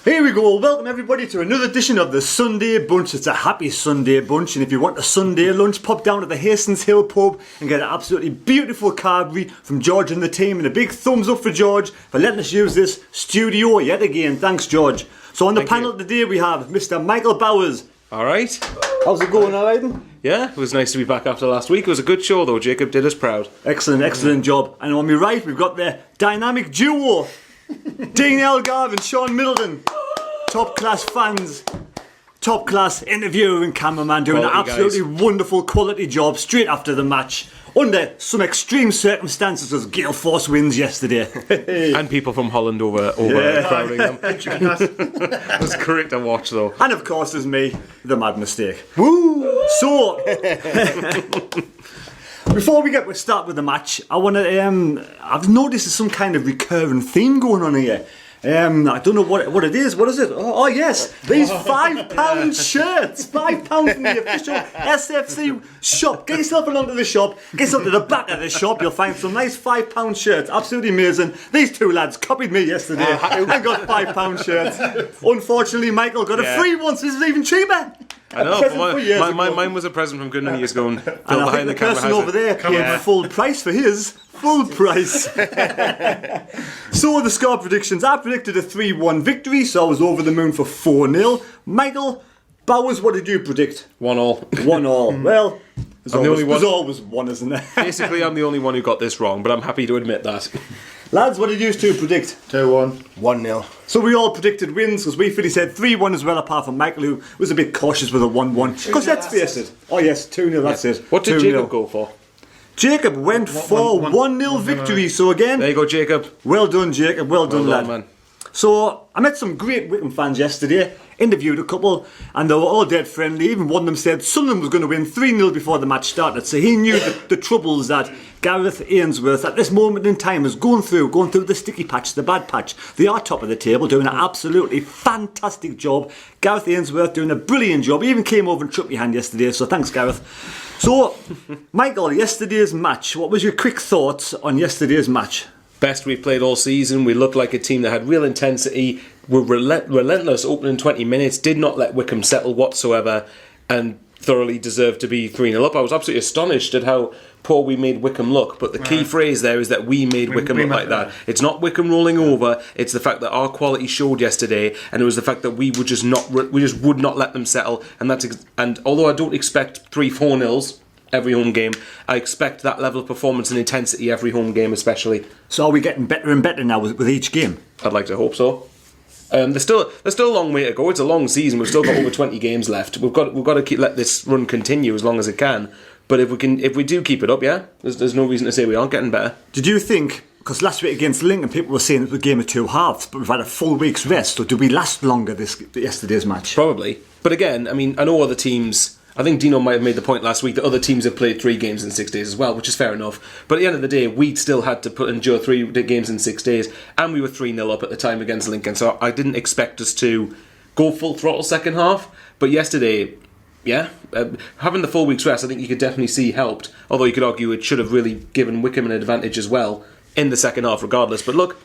Here we go, welcome everybody to another edition of the Sunday Bunch. It's a happy Sunday bunch, and if you want a Sunday lunch, pop down to the Hastings Hill pub and get an absolutely beautiful Carberry from George and the team, and a big thumbs up for George for letting us use this studio yet again. Thanks, George. So on the panel today we have Mr. Michael Bowers. Alright. How's it going, alright? Yeah, it was nice to be back after last week. It was a good show though, Jacob did us proud. Excellent job. And on my right we've got the dynamic duo, Dean Elgar and Sean Middleton. Top class fans, top class interviewer and cameraman doing an absolutely wonderful quality job straight after the match under some extreme circumstances as Gale Force wins yesterday. And people from Holland over crowding them. It was great to watch though. And of course there's me, the mad mistake. Woo! So before we start with the match, I want to I've noticed there's some kind of recurring theme going on here. I don't know what it is. What is it? Oh yes, these £5 shirts. £5 from the official SAFC shop. Get yourself along to the shop. Get yourself to the back of the shop. You'll find some nice £5 shirts. Absolutely amazing. These two lads copied me yesterday and got £5 shirts. Unfortunately, Michael got a free one, so this is even cheaper. I know. Mine was a present from good many years ago. And I think the person over there paid full price for his. Full price. So the score predictions. I predicted a 3-1 victory, so I was over the moon for 4-0. Michael Bowers, what did you predict? 1-1. 1-1. Well, there's always one, isn't there? Basically, I'm the only one who got this wrong, but I'm happy to admit that. Lads, what did you two predict? 2-1. 1-0. So we all predicted wins, because we fully said 3-1 as well, apart from Michael, who was a bit cautious with a 1-1. Because let's face it. Oh yes, 2-0, that's it. What did Jacob go for? Jacob went for 1-0 victory, so again... There you go, Jacob. Well done, Jacob, well done, lad. Man. So, I met some great Wickham fans yesterday, interviewed a couple, and they were all dead friendly. Even one of them said Sunderland was going to win 3-0 before the match started, so he knew the troubles that Gareth Ainsworth at this moment in time is going through the sticky patch, the bad patch. They are top of the table, doing an absolutely fantastic job. Gareth Ainsworth doing a brilliant job. He even came over and shook your hand yesterday, so thanks, Gareth. So, Michael, yesterday's match, what was your quick thoughts on yesterday's match? Best we've played all season. We looked like a team that had real intensity, were relentless opening 20 minutes, did not let Wickham settle whatsoever, and thoroughly deserved to be 3-0 up. I was absolutely astonished at how poor we made Wickham look, but the key phrase there is that we made Wickham look like that. It's not Wickham rolling over, it's the fact that our quality showed yesterday, and it was the fact that we would just would not let them settle, and although I don't expect 3-4-0s every home game, I expect that level of performance and intensity every home game especially. So are we getting better and better now with each game? I'd like to hope so. There's still a long way to go. It's a long season. We've still got over 20 games left. We've got to let this run continue as long as it can. But if we do keep it up, there's no reason to say we aren't getting better. Did you think, because last week against Lincoln people were saying it was a game of two halves, but we've had a full week's rest, so did we last longer yesterday's match? Probably. But again, I mean, I know other teams. I think Deano might have made the point last week that other teams have played 3 games in 6 days as well, which is fair enough. But at the end of the day, we still had to endure 3 games in 6 days, and we were 3-0 up at the time against Lincoln, so I didn't expect us to go full throttle second half. But yesterday, having the full week's rest, I think you could definitely see helped, although you could argue it should have really given Wickham an advantage as well in the second half regardless. But look,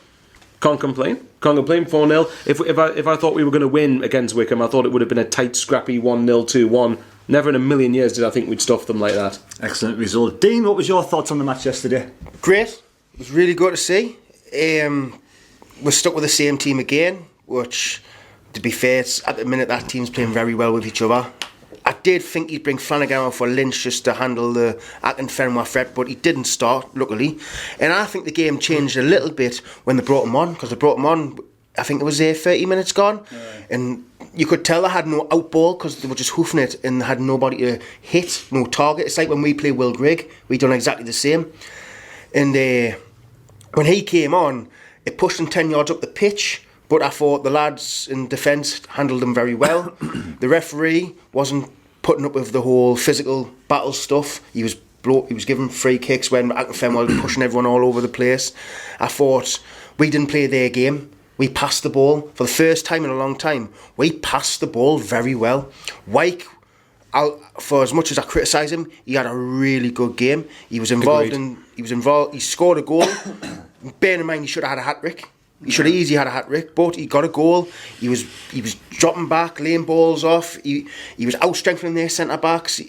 can't complain 4-0. If I thought we were going to win against Wickham, I thought it would have been a tight, scrappy 1-0, 2-1. Never in a million years did I think we'd stuff them like that. Excellent result. Dean, what was your thoughts on the match yesterday? Great. It was really good to see. We're stuck with the same team again, which, to be fair, at the minute that team's playing very well with each other. I did think he'd bring Flanagan out for Lynch just to handle the Akinfenwa threat, but he didn't start, luckily. And I think the game changed a little bit when they brought him on, because they brought him on, I think it was 30 minutes gone, and you could tell they had no outball because they were just hoofing it and they had nobody to hit, no target. It's like when we play Will Grigg, we done exactly the same. And when he came on, it pushed them 10 yards up the pitch, but I thought the lads in defence handled them very well. The referee wasn't putting up with the whole physical battle stuff. He was giving free kicks when Akinfenwa was pushing everyone all over the place. I thought we didn't play their game. We passed the ball for the first time in a long time. We passed the ball very well. Wyke, for as much as I criticise him, he had a really good game. He was involved. He scored a goal. Bear in mind, he should have had a hat-trick. He should have easily had a hat-trick, but he got a goal. He was dropping back, laying balls off. He was out-strengthening their centre-backs.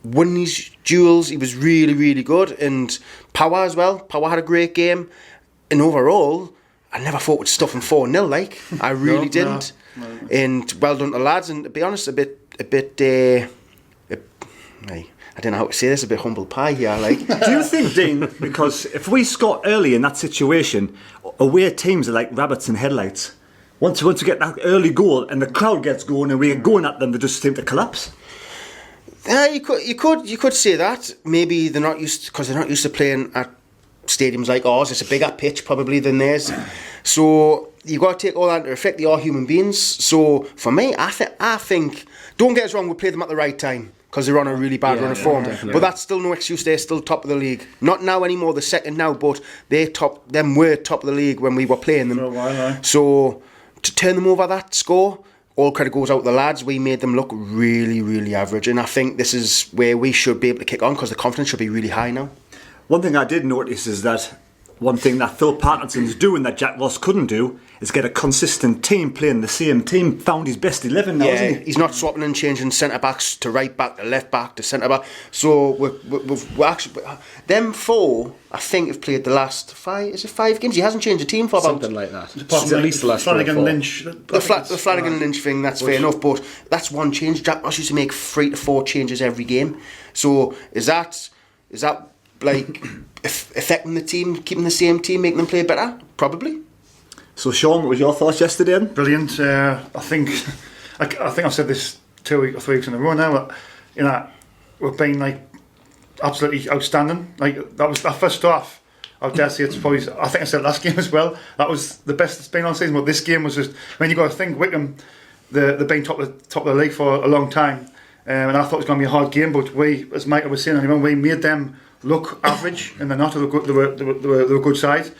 Winning these duels, he was really, really good. And Power as well. Power had a great game. And overall, I never thought we'd stuff him 4-0, like. I really didn't. No. And well done to the lads. And to be honest, I don't know how to say this, a bit humble pie here, like. Do you think, Dean, because if we score early in that situation, away teams are like rabbits in headlights. Once we get that early goal and the crowd gets going and we get going at them, they just seem to collapse? You could say that. Maybe they're not used to playing at stadiums like ours. It's a bigger pitch probably than theirs. So you've got to take all that into effect. They are human beings. So for me, I think, don't get us wrong, we played them at the right time, because they're on a really bad run of form. Definitely. But that's still no excuse. They're still top of the league. Not now anymore, they're second now, but were top of the league when we were playing them. For a while, so to turn them over that score, all credit goes out to the lads. We made them look really, really average. And I think this is where we should be able to kick on, because the confidence should be really high now. One thing I did notice is that one thing that Phil Parkinson's doing that Jack Ross couldn't do is get a consistent team playing the same team. Found his best 11 now, isn't he? He's not swapping and changing centre backs to right back to left back to centre back. So we're actually, them four, I think, have played the last 5 games. He hasn't changed the team for about something like that. At least the last Flanagan Lynch. The Flanagan Lynch thing, that's fair enough, but that's one change. Jack Ross used to make 3 to 4 changes every game. So is that like affecting the team, keeping the same team, making them play better? Probably. So Sean, what was your thoughts yesterday? Brilliant. I think I've said this 2 or 3 weeks in a row now. We've been like absolutely outstanding. Like that was our first half. I dare say it's probably. I think I said last game as well. That was the best it's been on season. But this game was just. I mean, you got to think Wickham, they've been top of the league for a long time, and I thought it was going to be a hard game. But we, as Michael was saying, we made them look average, and they're not. They were a good side.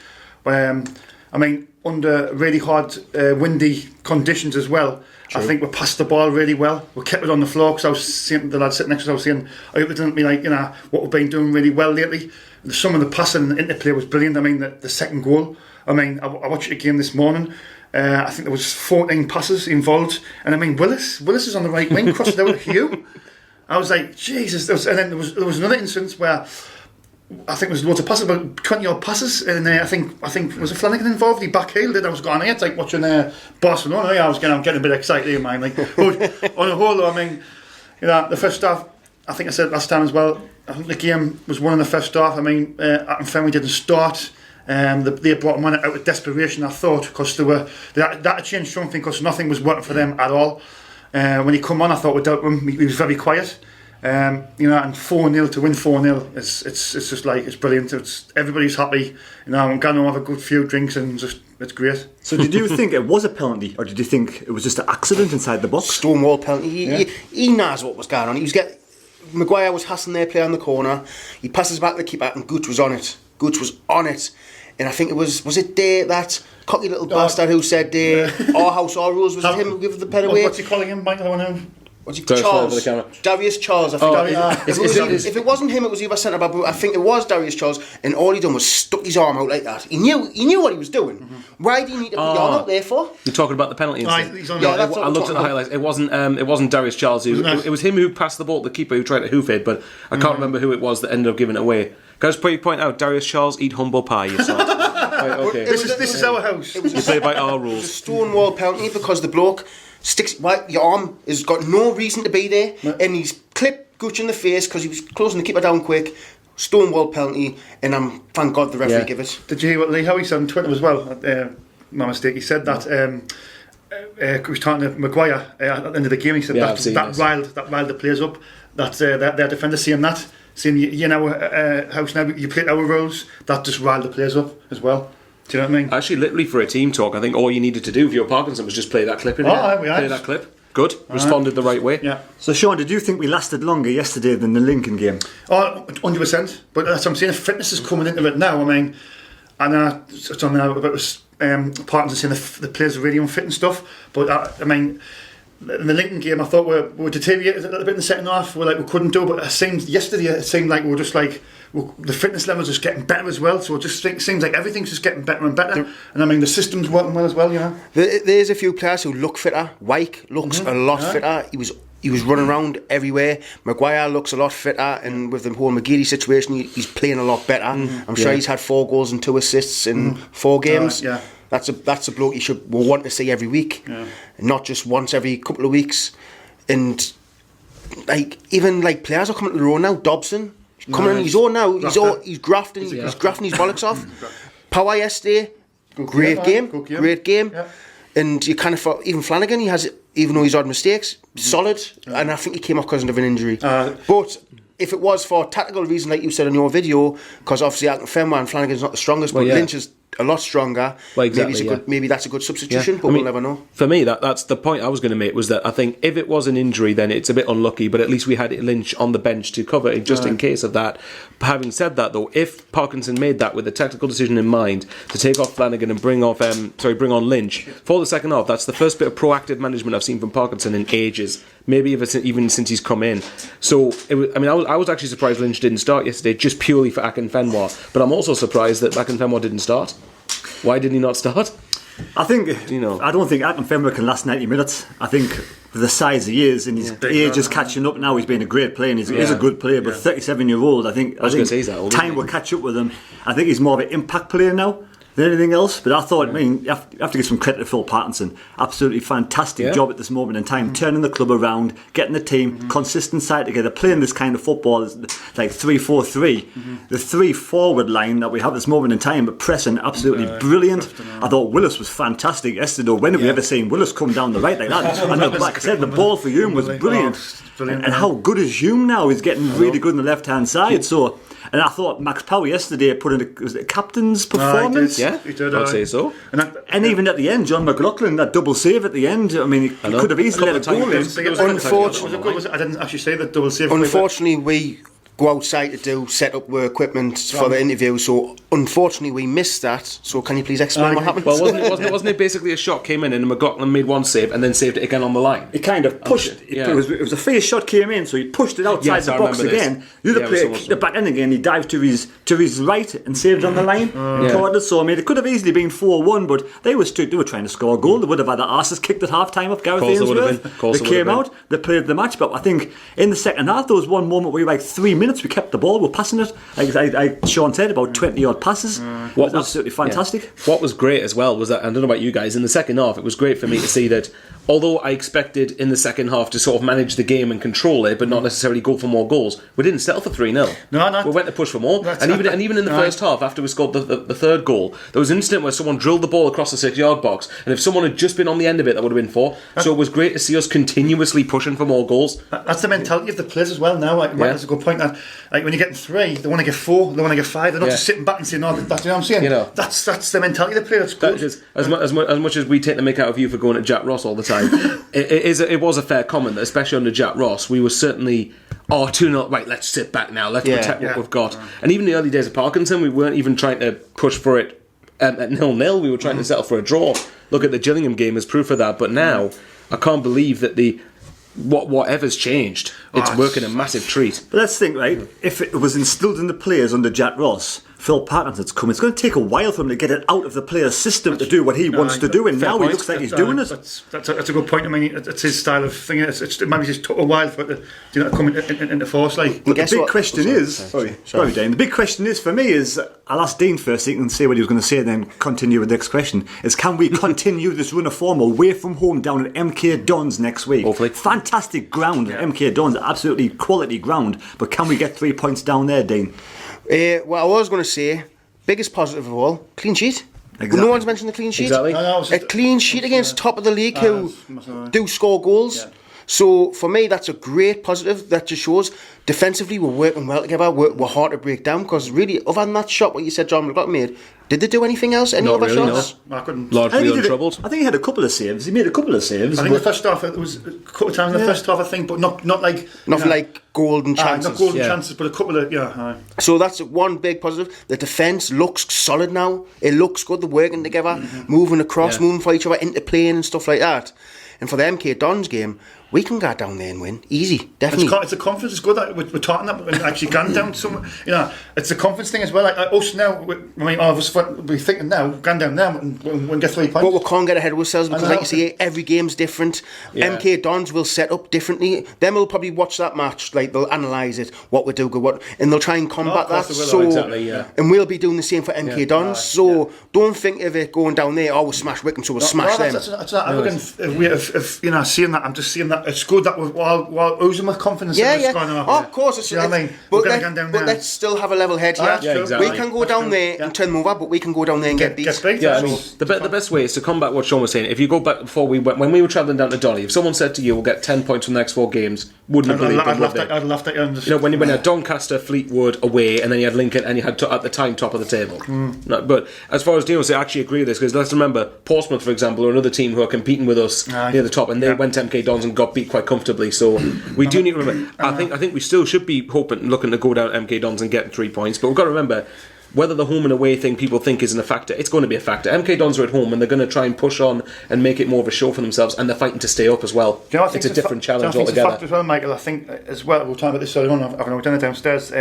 I mean, under really hard, windy conditions as well. True. I think we passed the ball really well. We kept it on the floor, because I was seeing the lad sitting next to us. I was saying, I hope it doesn't be like what we've been doing really well lately. Some of the passing and interplay was brilliant. I mean, the second goal. I mean, I watched it again this morning. I think there was 14 passes involved, and I mean, Willis is on the right wing, crossed it out with Hugh. I was like, Jesus. And then there was another instance where I think there was loads of passes, about 20 odd passes, and I think was it Flanagan involved? He backheeled it. I was going, it's like watching Barcelona. I'm getting a bit excited in mind. Like, but on the whole, I mean, the first half, I think I said last time as well, I think the game was won in the first half. I mean, Atom Fenway didn't start. They brought man out of desperation, I thought, because that had changed something, because nothing was working for them at all. When he come on, I thought we dealt with him. He was very quiet. And 4-0 to win 4-0, it's just like, it's brilliant. Everybody's happy. I'm going to have a good few drinks, and it's great. So did you think it was a penalty, or did you think it was just an accident inside the box? Stonewall penalty. He knows what was going on. Maguire was hassling their player in the corner. He passes back to the keeper, and Gooch was on it. And I think it was it that cocky little bastard who said our house, our rules, was it him who gave the pen away? What's he calling him, Michael? Charles. Darius Charles, I think. If it wasn't him, it was either centre back, but I think it was Darius Charles, and all he done was stuck his arm out like that. He knew what he was doing. Mm-hmm. Why do you need to put your arm out there for? You're talking about the penalty incident. I looked at the highlights. It wasn't Darius Charles it was him who passed the ball to the keeper who tried to hoof it, but I can't remember who it was that ended up giving it away. Can I just point out, Darius Charles, eat humble pie, you saw. Right, okay. This is our house. You play by our rules. It was a stonewall penalty, because the bloke sticks. Your arm has got no reason to be there, and he's clipped Gooch in the face because he was closing the keeper down quick. Stonewall penalty, and thank God the referee gave it. Did you hear what Lee Howie said on Twitter as well? My mistake. He said that he was talking to Maguire at the end of the game. He said that riled the players up. That their defender saying our house now, you play our rules. That just riled the players up as well. Do you know what I mean? Actually, literally for a team talk, I think all you needed to do for your Parkinson was just play that clip in there. Play that clip. Good. Responded the right way. Yeah. So, Sean, did you think we lasted longer yesterday than the Lincoln game? 100%. But that's what I'm saying. Fitness is coming into it now. I mean, and it's on there about Parkinson saying the players are really unfit and stuff. But I mean, in the Lincoln game, I thought we were deteriorated a little bit in the second half. We couldn't do it, but yesterday it seemed like we were just like the fitness levels just getting better as well. So it just seems like everything's just getting better and better. And I mean the system's working well as well. There's a few players who look fitter. Wyke looks a lot fitter. He was running around everywhere. Maguire looks a lot fitter, and with the whole McGeady situation, he's playing a lot better. I'm sure he's had 4 goals and 2 assists in 4 games. That's a bloke we'll want to see every week, not just once every couple of weeks. And even players are coming to the road now. Dobson coming on his own now. He's grafting. He's grafting his bollocks off. Power yesterday, great game. Yeah. And you kind of thought, even Flanagan, even though he's had mistakes, solid. And I think he came off because of an injury. But if it was for tactical reason, like you said in your video, because obviously Akinfenwa and Flanagan's not the strongest, but Lynch is a lot stronger. Well, exactly, maybe that's a good substitution, but we'll never know. For me, that's the point I was going to make, was that I think if it was an injury, then it's a bit unlucky, but at least we had Lynch on the bench to cover it just in case of that. Having said that, though, if Parkinson made that with a tactical decision in mind to take off Flanagan and bring on Lynch for the second half, that's the first bit of proactive management I've seen from Parkinson in ages. Maybe even since he's come in. So I was actually surprised Lynch didn't start yesterday, just purely for Akinfenwa. But I'm also surprised that Akinfenwa didn't start. Why did he not start? I think I don't think Akinfenwa can last 90 minutes. I think with the size he is and his age is catching up now. He's been a great player and he's a good player, but 37-year-old. I think time will catch up with him. I think he's more of an impact player now than anything else. But I thought, you have to give some credit to Phil Parkinson. Absolutely fantastic job at this moment in time, turning the club around, getting the team consistent side together, playing this kind of football, like 3-4-3. The 3-forward line that we have at this moment in time, but pressing absolutely brilliant. I thought Willis was fantastic yesterday. When have we ever seen Willis come down the right like that? And like I said, the ball for Hume was brilliant. And how good is Hume now? He's getting really good on the left hand side. So. And I thought Max Power yesterday put in a captain's performance. He did, I'd say so. And even at the end, John McLaughlin, that double save at the end, I mean, he could have easily let it go in. Unfortunately, I didn't actually say the double save. Unfortunately, we go outside to do set up equipment for the interview, so unfortunately we missed that. So can you please explain what happened? Well, wasn't it basically a shot came in and McLaughlin made one save and then saved it again on the line? He kind of pushed it. It was a face shot came in, so he pushed it outside the box again. The other player kicked it back in again. He dived to his right and saved on the line. So I mean, it could have easily been 4-1, but they were trying to score a goal. They would have had their arses kicked at half time of Gareth Ainsworth. They came out, they played the match, but I think in the second half there was one moment where 3 minutes we kept the ball, we're passing it. Like Sean said, about 20 odd passes. It was absolutely fantastic. What was great as well was that, I don't know about you guys, in the second half it was great for me to see that although I expected in the second half to sort of manage the game and control it, but not necessarily go for more goals, we didn't settle for 3-0. No. We went to push for more. And even in the first half, after we scored the third goal, there was an incident where someone drilled the ball across the 6-yard box, and if someone had just been on the end of it, that would have been 4. So it was great to see us continuously pushing for more goals. That's the mentality of the players as well now. That's a good point. That when you're getting 3, they want to get 4, they want to get 5. They're not just sitting back and saying, "No, that's what I'm saying." That's the mentality of the player. That's good. As much as we take the mick out of you for going at Jack Ross all the time, it was a fair comment that, especially under Jack Ross, we were certainly 2-0. Right, let's sit back now. Let's protect what we've got. And even the early days of Parkinson, we weren't even trying to push for it at 0-0. We were trying to settle for a draw. Look at the Gillingham game as proof of that. But now I can't believe that whatever's changed, it's working a massive treat. But let's think, right? If it was instilled in the players under Jack Ross, Phil Parkinson's come. It's going to take a while for him to get it out of the player's system to do what he wants to do, and now he looks like he's doing it. That's a good point. I mean, it's his style of thing. It maybe just took a while for it to come into force. But the big question is, sorry, Dane. The big question is for me is, I'll ask Dean first. He can say what he was going to say, and then continue with the next question. Is can we continue this run of form away from home down at MK Dons next week? Hopefully, fantastic ground. MK Dons, absolutely quality ground. But can we get 3 points down there, Dean? What I was going to say, biggest positive of all, clean sheet. Exactly. No one's mentioned the clean sheet. Exactly. A clean sheet against top of the league who do score goals. Yeah. So for me, that's a great positive. That just shows defensively we're working well together. We're hard to break down, because really, other than that shot what you said John McLaughlin made, did they do anything else? Any other shots? No, I couldn't. Largely untroubled. I think he had a couple of saves. He made a couple of saves. I think the first half, it was a couple of times in the first half, I think, but not like golden chances. Not golden chances, but a couple of So that's one big positive. The defence looks solid now. It looks good. They're working together, moving across, moving for each other, interplaying and stuff like that. And for the MK Dons game, we can go down there and win. Easy, definitely. It's a confidence. It's good that we're talking that we're actually gone down somewhere. You know, it's a confidence thing as well. Like us now, all of us we're thinking now, gone down now and we'll get 3 points. But we can't get ahead of ourselves because, like you say, every game's different. MK Dons will set up differently. Then we'll probably watch that match, like they'll analyse it, what we do good, and they'll try and combat that. So, exactly, and we'll be doing the same for MK Dons. So don't think of it going down there. Oh, we'll smash Wickham, so we'll smash them. That's not arrogant way of seeing that. I'm just seeing that it's good that we're all oozing with confidence. Of course. It's, you know what I mean? But let's still have a level head here. Exactly. We can go down there and turn them over, but we can go down there and get beat. Yeah, I mean, the best way is to combat what Sean was saying. If you go back before when we were travelling down to Donny, if someone said to you, we'll get 10 points from the next 4 games, wouldn't have believed them, would they? I'd laugh at you. You know, when you had Doncaster, Fleetwood away, and then you had Lincoln, and you had at the time top of the table. No, but as far as Deano said, I actually agree with this, because let's remember, Portsmouth, for example, are another team who are competing with us near the top, and they went to MK Dons and got beat quite comfortably. So we do need to remember. I think we still should be looking to go down MK Dons and get 3 points, but we've got to remember, whether the home and away thing people think isn't a factor, it's going to be a factor. MK Dons are at home and they're going to try and push on and make it more of a show for themselves, and they're fighting to stay up as well. It's a different challenge altogether. It's a fact as well, Michael. I think as well, we'll talk about this earlier on. I've done it downstairs.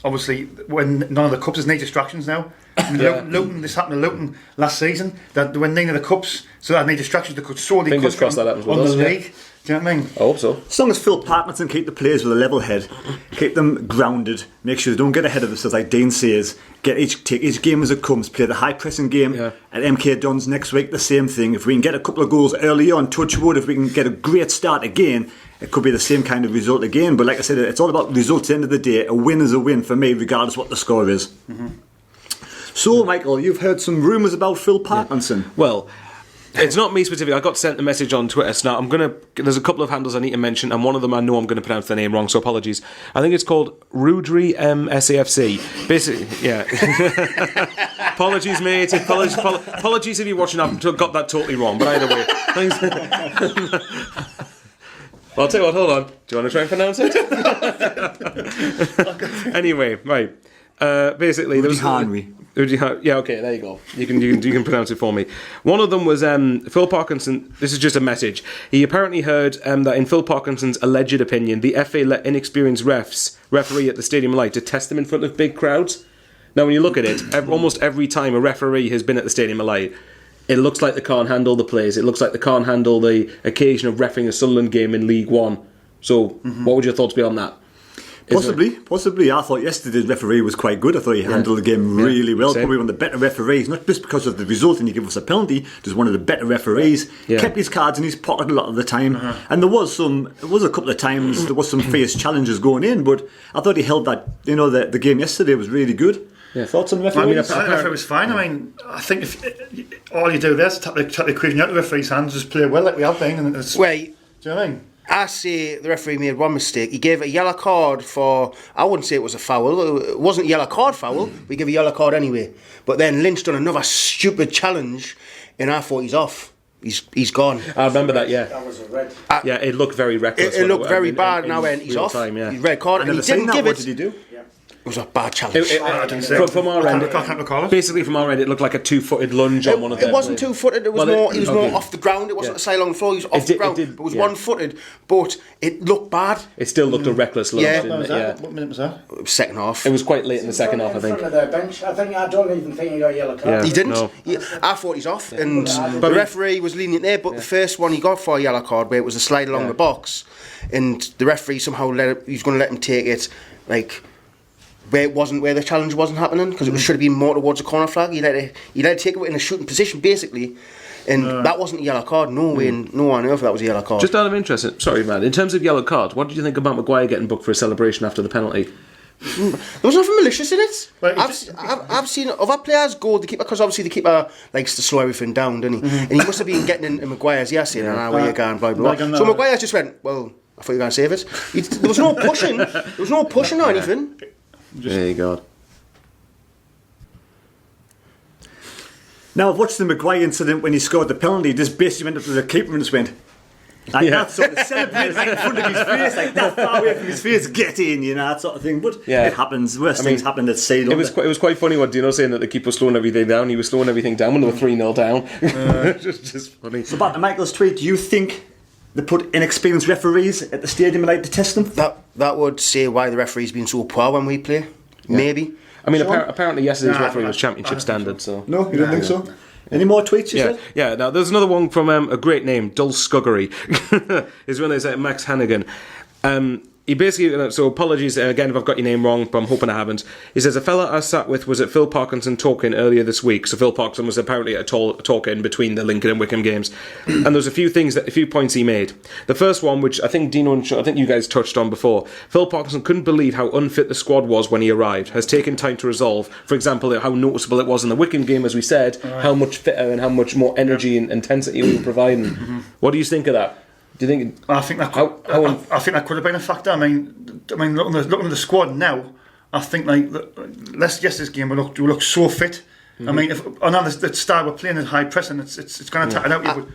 Obviously, when none of the cups, there's no distractions now. Luton, this happened to Luton last season. That when none of the cups, so they had no distractions. They could solely fingers crossed that happens with us. League. Do you know what I mean? I hope so. As long as Phil Parkinson keep the players with a level head, keep them grounded, make sure they don't get ahead of themselves, like Dean says, take each game as it comes, play the high pressing game. At MK Dons next week, the same thing. If we can get a couple of goals early on, touch wood, if we can get a great start again, it could be the same kind of result again. But like I said, it's all about results at the end of the day. A win is a win for me, regardless what the score is. So, Michael, you've heard some rumours about Phil Parkinson. Well, it's not me specifically. I got sent a message on Twitter. So now there's a couple of handles I need to mention, and one of them I know I'm going to pronounce the name wrong, so apologies. I think it's called Rudry SAFC. Basically, yeah. Apologies, mate. Apologies if you're watching. I've got that totally wrong, but either way. I'll tell you what. Hold on. Do you want to try and pronounce it? Anyway, right. Basically, there was Henry. Yeah, okay, there you go. You can pronounce it for me. One of them was Phil Parkinson. This is just a message. He apparently heard that in Phil Parkinson's alleged opinion, the FA let inexperienced referee at the Stadium of Light to test them in front of big crowds. Now, when you look at it, almost every time a referee has been at the Stadium of Light, it looks like they can't handle the plays. It looks like they can't handle the occasion of reffing a Sunderland game in League One. So, what would your thoughts be on that? Possibly. I thought yesterday's referee was quite good. I thought he handled the game really well. Same. Probably one of the better referees, not just because of the result and he gave us a penalty, just one of the better referees. Kept his cards in his pocket a lot of the time. And there was a couple of times there was some fierce challenges going in, but I thought he held that. You know, the game yesterday was really good. Thoughts on the referee? I think the referee was fine. I mean, I think if all you do there is tap the equation out of the referee's hands, just play well like we have been. And it's, do you know what I mean? I say the referee made one mistake. He gave a yellow card for, I wouldn't say it was a foul. It wasn't a yellow card foul. We give a yellow card anyway. But then Lynch done another stupid challenge, and I thought he's off. He's gone. I remember that, yeah. That was a red. Yeah, it looked very reckless. It looked very bad. Now he's off. He's red card, and he didn't give it. What did he do? It was a bad challenge. From our end, basically from our end, it looked like a 2-footed lunge on one of them. It wasn't 2-footed. It was more. He was more off the ground. It wasn't a side along the floor. He was off the ground. It was 1-footed, but it looked bad. It still looked a reckless lunge. Yeah. What minute was that? It was second half. It was quite late in the second half, I think. In front of their bench. I don't even think he got a yellow card. Yeah. He didn't. No. I thought he's off, and the referee was lenient there. But the first one he got for a yellow card, where it was a slide along the box, and the referee somehow he's going to let him take it, like, where the challenge wasn't happening, because it should have been more towards the corner flag. He let it take it in a shooting position, basically, and that wasn't a yellow card. No way, no one knew if that was a yellow card. Just out of interest, sorry, man. In terms of yellow cards, what did you think about Maguire getting booked for a celebration after the penalty? There was nothing malicious in it. Well, I've seen other players go the keeper, because obviously the keeper likes to slow everything down, doesn't he? And he must have been getting in Maguire's ear saying, where you going, blah blah blah. So Maguire just went, well, I thought you were going to save it. There was no pushing. There was no pushing or anything. There you go. Now, I've watched the Maguire incident when he scored the penalty. Just basically went up to the keeper and just went like that, sort of celebrated like in front of his face, like that far away from his face, get in, you know, that sort of thing. But it happens. Worst things happen at sea. It was quite funny what Deano saying that the keeper was slowing everything down. He was slowing everything down when they were 3-0 down. Just funny. So back to Michael's tweet. Do you think they put inexperienced referees at the stadium and like to test them? That would say why the referee's been so poor when we play. Maybe. I mean, apparently yesterday's referee was championship standard. So No, you don't think so? Any more tweets, you said? Yeah. Now there's another one from a great name, Dull Scuggery. Is when they say Max Hannigan. He basically, so apologies again if I've got your name wrong, but I'm hoping I haven't. He says, a fella I sat with was at Phil Parkinson talking earlier this week. So Phil Parkinson was apparently at a talk in between the Lincoln and Wickham games. And there's a few points he made. The first one, which I think Deano and I think you guys touched on before, Phil Parkinson couldn't believe how unfit the squad was when he arrived. Has taken time to resolve. For example, how noticeable it was in the Wickham game, as we said, how much fitter and how much more energy and intensity we were providing. What do you think of that? Do you think? I think that could have been a factor. I mean, looking at the squad now, I think yesterday's game we look so fit. I mean, if another the style we're playing is high pressing, it's going to tap it out.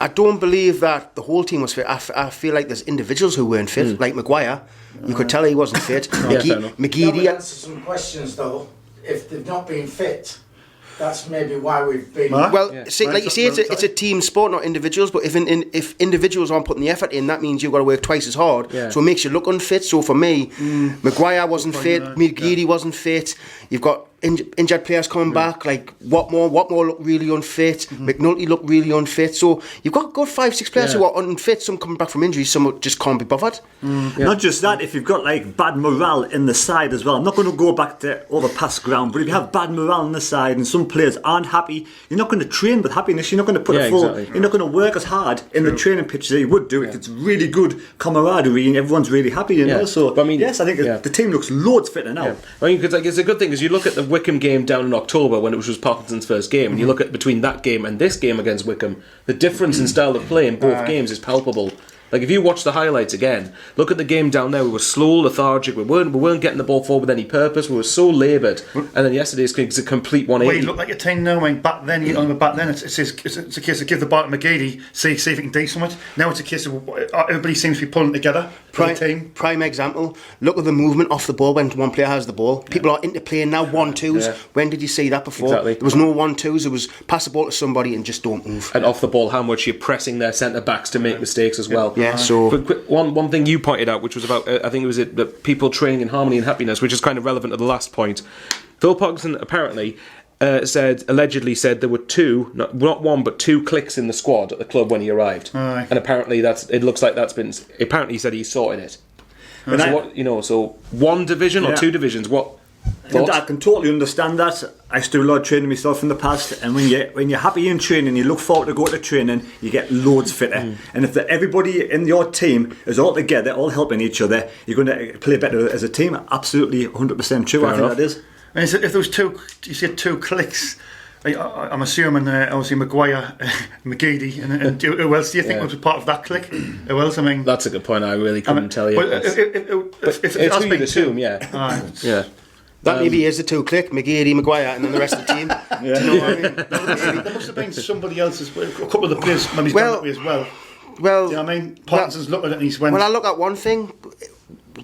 I don't believe that the whole team was fit. I feel like there's individuals who weren't fit, like Maguire. You could tell he wasn't fit. McGeady. Answer some questions though. If they've not been fit, that's maybe why we've been. Well, see, like you say, it's a team sport, not individuals. But if individuals aren't putting the effort in, that means you've got to work twice as hard. Yeah. So it makes you look unfit. So for me, Maguire wasn't fit. McGeady wasn't fit. You've got injured players coming back. Like Watmore looked really unfit. McNulty looked really unfit. So you've got good 5-6 players who are unfit. Some coming back from injuries. Some just can't be bothered. Not just that, if you've got like bad morale in the side as well. I'm not going to go back to all the past ground, but if you have bad morale in the side and some players aren't happy, you're not going to train with happiness. You're not going to put you're not going to work as hard in the training pitch that you would do if it's really good camaraderie and everyone's really happy. You know? So but I mean, yes, I think the team looks loads fitter now. I mean, because it's a good thing because you look at the Wickham game down in October when it was Parkinson's first game, and you look at between that game and this game against Wickham, the difference in style of play in both games is palpable. Like if you watch the highlights again, look at the game down there. We were slow, lethargic. We weren't getting the ball forward with any purpose. We were so laboured. And then yesterday's a complete 180. Well, you look like your team now. I mean, back then, it's a case of give the ball to McGeady, see if he can do something. Now it's a case of everybody seems to be pulling together for the team. Prime example. Look at the movement off the ball when one player has the ball. People are interplaying now 1-2s. Yeah. When did you see that before? Exactly. There was no 1-2s. It was pass the ball to somebody and just don't move. And off the ball, how much you're pressing their centre backs to make mistakes as well. Yeah. So one thing you pointed out, which was about I think it was people training in harmony and happiness, which is kind of relevant to the last point. Phil Parkinson apparently allegedly said there were not one but two clicks in the squad at the club when he arrived, and apparently it looks like that's been. Apparently, he said he's sorted it. So one division or two divisions. What? I can totally understand that. I used to do a lot of training myself in the past, and when you're happy in training, you look forward to go to training, you get loads fitter. And if everybody in your team is all together, all helping each other, you're going to play better as a team. Absolutely, 100% true. I think that is. And if there was you said two clicks. I'm assuming obviously Maguire, McGeady, and who else do you think was part of that click? Who else? I mean, that's a good point. I really couldn't tell you. But if it's who you'd assume, yeah. That maybe is the two click, McGeady, Maguire, and then the rest of the team. Do you know what I mean? There must have been somebody else as well. A couple of the players maybe done that way as well. Well, do you know what I mean? Parkinson's looked at it and he's went. Well, I look at one thing.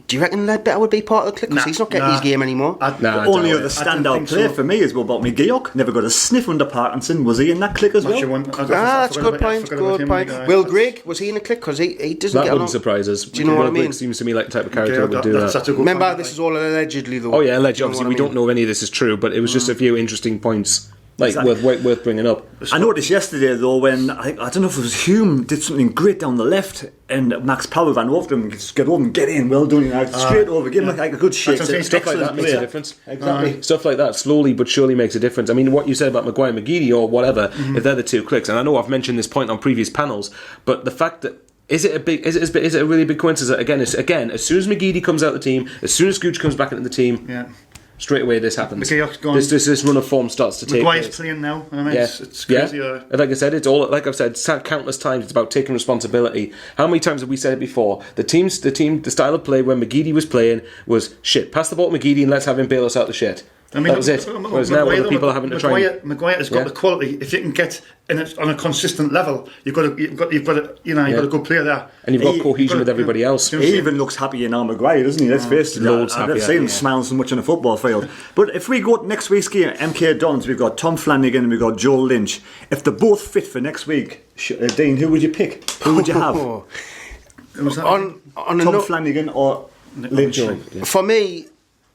Do you reckon Ledbetter would be part of the click? Because he's not getting his game anymore. The only other standout player for me is about McGeoch. Never got a sniff under Parkinson. Was he in that click as well? That's a good point. Good point. Will Grigg, was he in the click? Because he doesn't get that wouldn't surprise us. Do you know what I mean? Grigg seems to me like the type of character that would do that. Remember, this is all allegedly though. Oh yeah, allegedly. Obviously, we don't know if any of this is true, but it was just a few interesting points. Worth bringing up. I noticed yesterday though when I don't know if it was Hume did something great down the left and Max Power ran over him and just get over and get in, well done, straight over, give him like a good shake. Stuff like that makes a difference. Exactly. Stuff like that slowly but surely makes a difference. I mean, what you said about Maguire, McGeady or whatever, if they're the two clicks, and I know I've mentioned this point on previous panels, but the fact that is it a really big coincidence that again, as soon as McGeady comes out of the team, as soon as Gooch comes back into the team, straight away this happens. This run of form starts to take place. Maguire's playing now. I mean, it's crazy. Like I said, it's all like I've said countless times. It's about taking responsibility. How many times have we said it before? The style of play when McGeady was playing was shit. Pass the ball to McGeady and let's have him bail us out the shit. I mean, That was it. Whereas now other people are having to try and... Maguire has got the quality. If you can get on a consistent level, you've got a good player there, and you've got cohesion with everybody else. He even looks happier now, Maguire, doesn't he? Let's face it. Loads I've happier. never seen him smiling so much on a football field. But if we go to next week's game, MK Dons, we've got Tom Flanagan and we've got Joel Lynch. If they're both fit for next week, Dean, who would you pick? Who would you have? Tom Flanagan or Lynch? For me,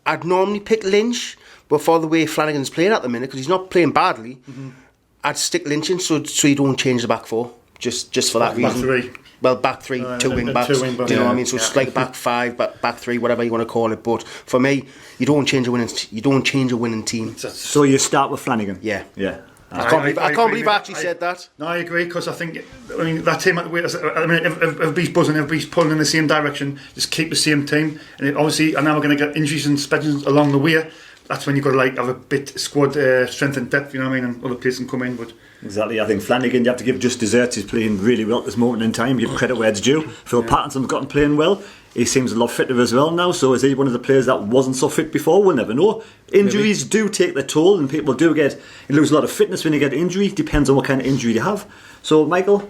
I'd normally pick Lynch, but for the way Flanagan's playing at the minute, because he's not playing badly, I'd stick Lynch in so you don't change the back four, just for that reason. Back three. Well, back three, two wing backs. Do you know what I mean? So it's like back five, back three, whatever you want to call it. But for me, you don't change a winning team. So you start with Flanagan. Yeah. I can't believe I actually said that. No, I agree, because that team at the way, everybody's buzzing, everybody's pulling in the same direction. Just keep the same team, and and now we're going to get injuries and suspensions along the way. That's when you've got to have a bit squad strength and depth, you know what I mean, and other players can come in. But exactly, I think Flanagan, you have to give just desserts. He's playing really well at this moment in time. Give credit where it's due. Phil Pattinson's gotten playing well. He seems a lot fitter as well now. So is he one of the players that wasn't so fit before? We'll never know. Injuries do take their toll, and people do you lose a lot of fitness when you get injury. Depends on what kind of injury you have. So Michael?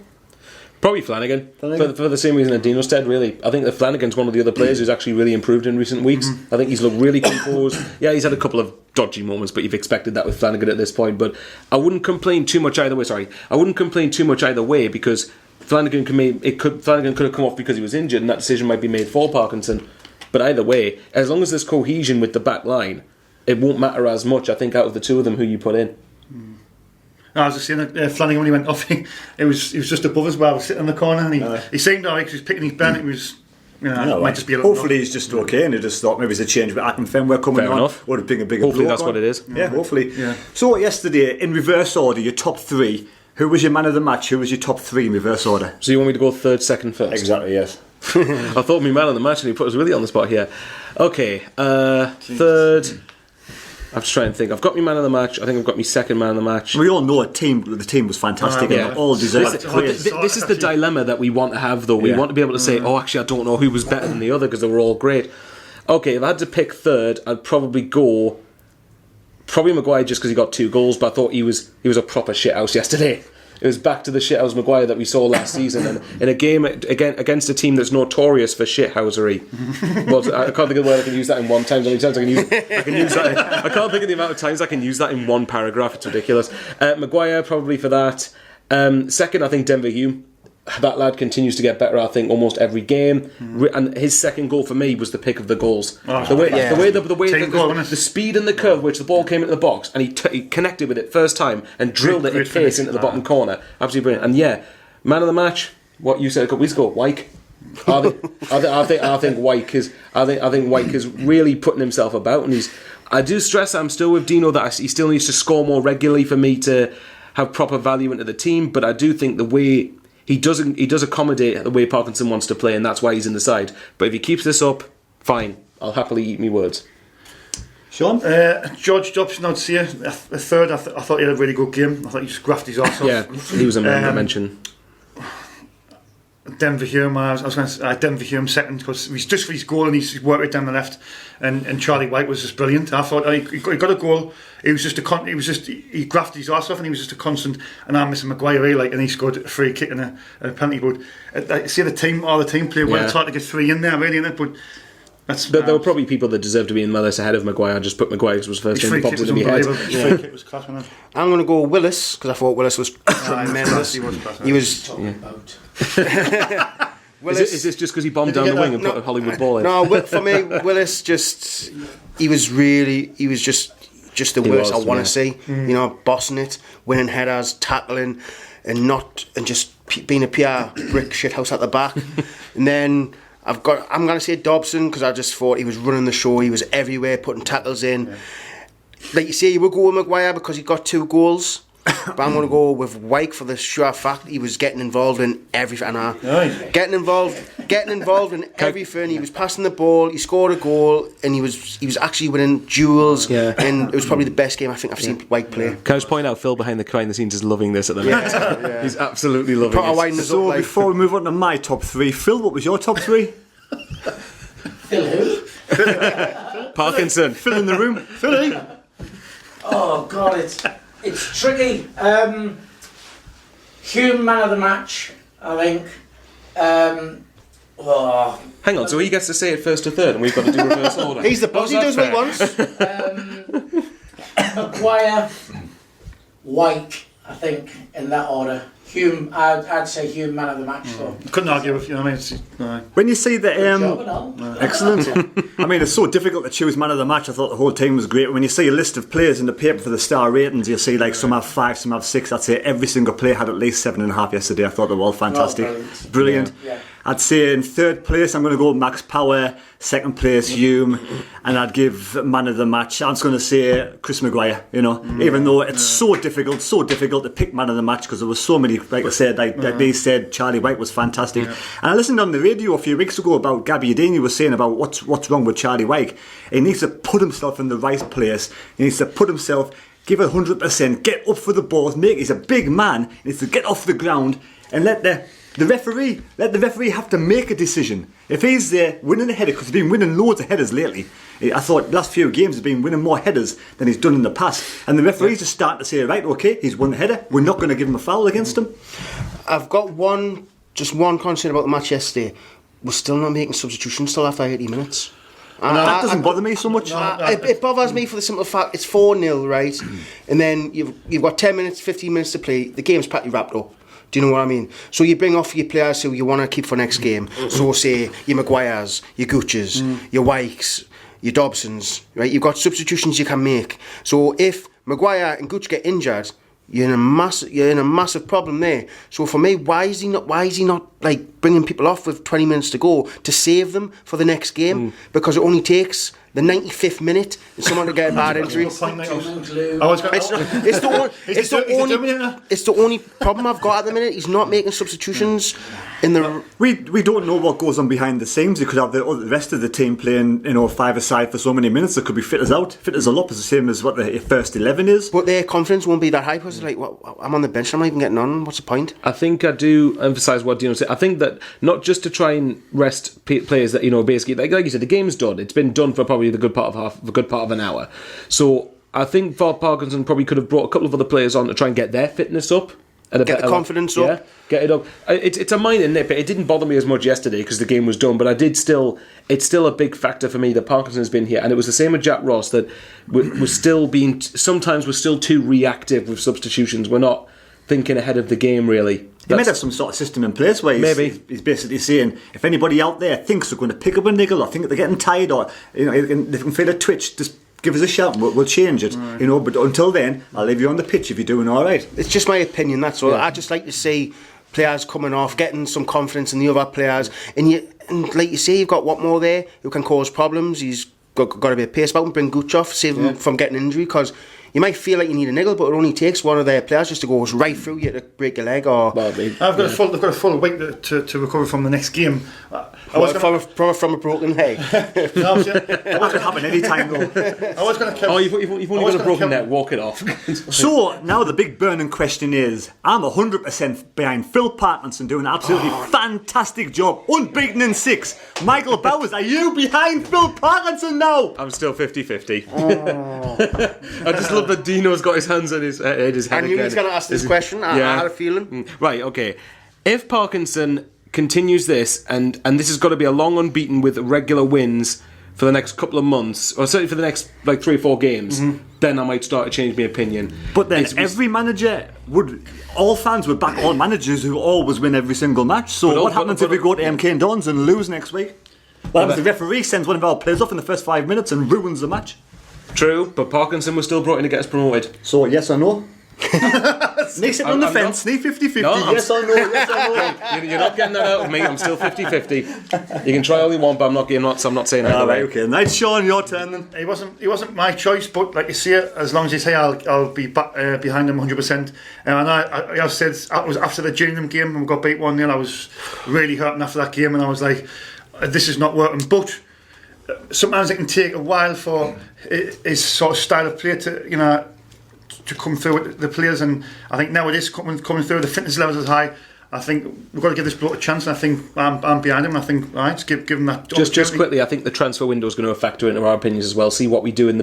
Probably Flanagan. For the same reason that Deano said, really. I think that Flanagan's one of the other players who's actually really improved in recent weeks. I think he's looked really composed. Yeah, he's had a couple of dodgy moments, but you've expected that with Flanagan at this point. But I wouldn't complain too much either way, because Flanagan could have come off because he was injured, and that decision might be made for Parkinson. But either way, as long as there's cohesion with the back line, it won't matter as much, I think, out of the two of them who you put in. No, I was just saying that Flanagan, when he went off, he was just above us while I was sitting in the corner, and he seemed alright because he was picking his bent. It was, might just be a little. Hopefully he's just okay, and he just thought maybe it's a change with Akinfenwa coming Fair on. enough. Would have been a bigger Hopefully blow that's on. what it is. Yeah, hopefully. Yeah. So yesterday, in reverse order, your top three. Who was your man of the match? Who was your top three in reverse order? So you want me to go third, second, first? Exactly, yes. I thought my man of the match, and he put us really on the spot here. Okay, third. I'm just trying to think. I've got my man of the match. I think I've got my second man of the match. We all know the team was fantastic. And all deserved. This is the dilemma that we want to have, though. We want to be able to say, oh, actually, I don't know who was better than the other, because they were all great. Okay, if I had to pick third, I'd probably go Maguire, just because he got 2 goals, but I thought he was a proper shithouse yesterday. It was back to the shithouse Maguire that we saw last season, and in a game against a team that's notorious for shithousery. Well, I can't think of the word I can use that in one time. How many times I can use that? I can't think of the amount of times I can use that in one paragraph. It's ridiculous. Maguire probably for that. Second, I think Denver Hume. That lad continues to get better, I think, almost every game. And his second goal for me was the pick of the goals. The speed and the curve which the ball came into the box, and he connected with it first time and drilled it at pace into the bottom corner. Absolutely brilliant. And yeah, man of the match. What you said a couple weeks ago, Wyke. I think Wyke is really putting himself about, and I do stress I'm still with Deano that he still needs to score more regularly for me to have proper value into the team. But I do think the way he does accommodate the way Parkinson wants to play, and that's why he's in the side. But if he keeps this up, fine. I'll happily eat me words. Sean? George Dobson, I'd say a third. I thought he had a really good game. I thought he just grafted his arse off. Yeah, he was a man to mention. Denver Hume, I was going to say Denver Hume second, because he's just for his goal and he's worked it down the left, and Charlie White was just brilliant. I thought he got a goal. He he grafted his arse off, and he was just a constant. And I'm missing Maguire, and he scored a free kick and a penalty. But I see the team play well. It's hard to get 3 in there, really, isn't it? But there were probably people that deserved to be in Mellis ahead of Maguire. I just put Maguire because it was first thing that popped into my head. Free kick was class, wasn't it? I'm going to go Willis, because I thought Willis was tremendous. He was. Willis, is this just because he bombed down the wing and put a Hollywood ball in? No, for me, Willis he was just the Willis I want to see. You know, bossing it, winning headers, tackling, and just being a PR brick shithouse at the back. And then I'm going to say Dobson, because I just thought he was running the show. He was everywhere, putting tackles in. Yeah. Like you say, you would go with Maguire because he got 2 goals. But I'm going to go with Wyke for the sure fact he was getting involved in everything. Getting involved in everything. He was passing the ball. He scored a goal, and he was actually winning duels. Yeah. And it was probably the best game I think I've seen Wyke play. Can I just point out Phil behind the scenes is loving this at the minute? Yeah. He's absolutely loving it. So before we move on to my top 3, Phil, what was your top 3? Phil who? Parkinson. Phil in the room. Philly. Oh God, it's tricky. Hume man of the match, I think. Hang on, so he gets to say it first to third, and we've got to do reverse order. He's the boss. He does what he wants. Maguire, White, I think, in that order. Hume, I'd say Hume man of the match though. Couldn't argue with you. I mean, When you see the excellent, Excellent. I mean, it's so difficult to choose man of the match. I thought the whole team was great. When you see a list of players in the paper for the star ratings, you see like some have 5, some have 6. I'd say every single player had at least 7.5 yesterday. I thought they were all fantastic, brilliant. Yeah. I'd say in third place I'm going to go Max Power, second place Hume, and I'd give man of the match, I'm just going to say Chris Maguire, even though it's so difficult to pick man of the match because there were so many, like I said, like they said Charlie White was fantastic. And I listened on the radio a few weeks ago about Gabby Deano was saying about what's wrong with Charlie White. He needs to put himself in the right place. He needs to put himself, give it 100%, get up for the ball, he's a big man, he needs to get off the ground and let the referee have to make a decision. If he's there winning a header, because he's been winning loads of headers lately, I thought the last few games he's been winning more headers than he's done in the past, and the referees are starting to say, right, okay, he's won the header, we're not going to give him a foul against him. I've got one concern about the match yesterday. We're still not making substitutions till after 80 minutes. That doesn't bother me so much. It bothers me for the simple fact it's 4-0, right? And then you've got 10 minutes, 15 minutes to play. The game's practically wrapped up. Do you know what I mean? So you bring off your players who you want to keep for next game. So say your Maguires, your Gooches, your Wykes, your Dobsons, right? You've got substitutions you can make. So if Maguire and Gooch get injured, you're in a massive problem there. So for me, why is he not like bringing people off with 20 minutes to go to save them for the next game? Because it only takes the 95th minute and someone to get a bad injury. It's the only problem I've got at the minute. He's not making substitutions in the. We don't know what goes on behind the scenes. You could have the rest of the team playing, 5-a-side for so many minutes. There could be fitters out. Fitters are up. It's the same as what the first 11 is. But their confidence won't be that high because like, I'm on the bench. I'm not even getting on. What's the point? I think I do emphasise what Deano said. I think that not just to try and rest players that basically like you said, the game's done. It's been done for probably the good part of an hour. So I think Bob Parkinson probably could have brought a couple of other players on to try and get their fitness up. Get the confidence up. Yeah, get it up. It's a minor nip. It didn't bother me as much yesterday because the game was done, but it's still a big factor for me that Parkinson has been here, and it was the same with Jack Ross that sometimes we're still too reactive with substitutions. We're not thinking ahead of the game really. He might have some sort of system in place where he's basically saying if anybody out there thinks they're going to pick up a niggle or think they're getting tired or they can feel a twitch, just give us a shout and we'll change it. Right. But until then, I'll leave you on the pitch if you're doing all right. It's just my opinion, that's all. Yeah. I just like to see players coming off, getting some confidence in the other players, and like you say, you've got Watmore there who can cause problems. He's got to be a pace about and bring Gooch off, save him from getting injury, because you might feel like you need a niggle, but it only takes one of their players just to go right through you to break a leg. Or I've got a full week to recover from the next game. From a broken leg. No, that could happen any time though. I was going to kill. You've only got a broken neck. Walk it off. So now the big burning question is: I'm 100% behind Phil Parkinson doing an absolutely fantastic job, unbeaten in 6. Michael Bowers, are you behind Phil Parkinson now? I'm still 50-50. I just love that Deano's got his hands on his head I knew he was going to ask this question. I had a feeling. Right, okay. If Parkinson continues this, and this has got to be a long unbeaten with regular wins for the next couple of months, or certainly for the next 3 or 4 games, then I might start to change my opinion. But then every manager all fans would back all managers who always win every single match. So what happens if we go to MK and Dons and lose next week? Well, the referee sends one of our players off in the first 5 minutes and ruins the match. True, but Parkinson was still brought in to get us promoted. So yes or no? Nick sitting on the fence, Sneak 50-50, yes or no, yes or no. You're not getting that out of me, I'm still 50-50. You can try all you want, but I'm not saying that. Right, okay. Night, Sean, your turn then. He wasn't my choice, but like you say, as long as you say I'll be back, behind him 100%. And I said, it was after the Gillingham game when we got beat 1-0, I was really hurting after that game, and I was like, this is not working. But sometimes it can take a while for his sort of style of play to come through with the players, and I think now it is coming through. The fitness levels is high, I think we've got to give this bloke a chance, and I think I'm behind him. I think, right, give him that Just opportunity. quickly, I think the transfer window is going to factor into our opinions as well. See what we do in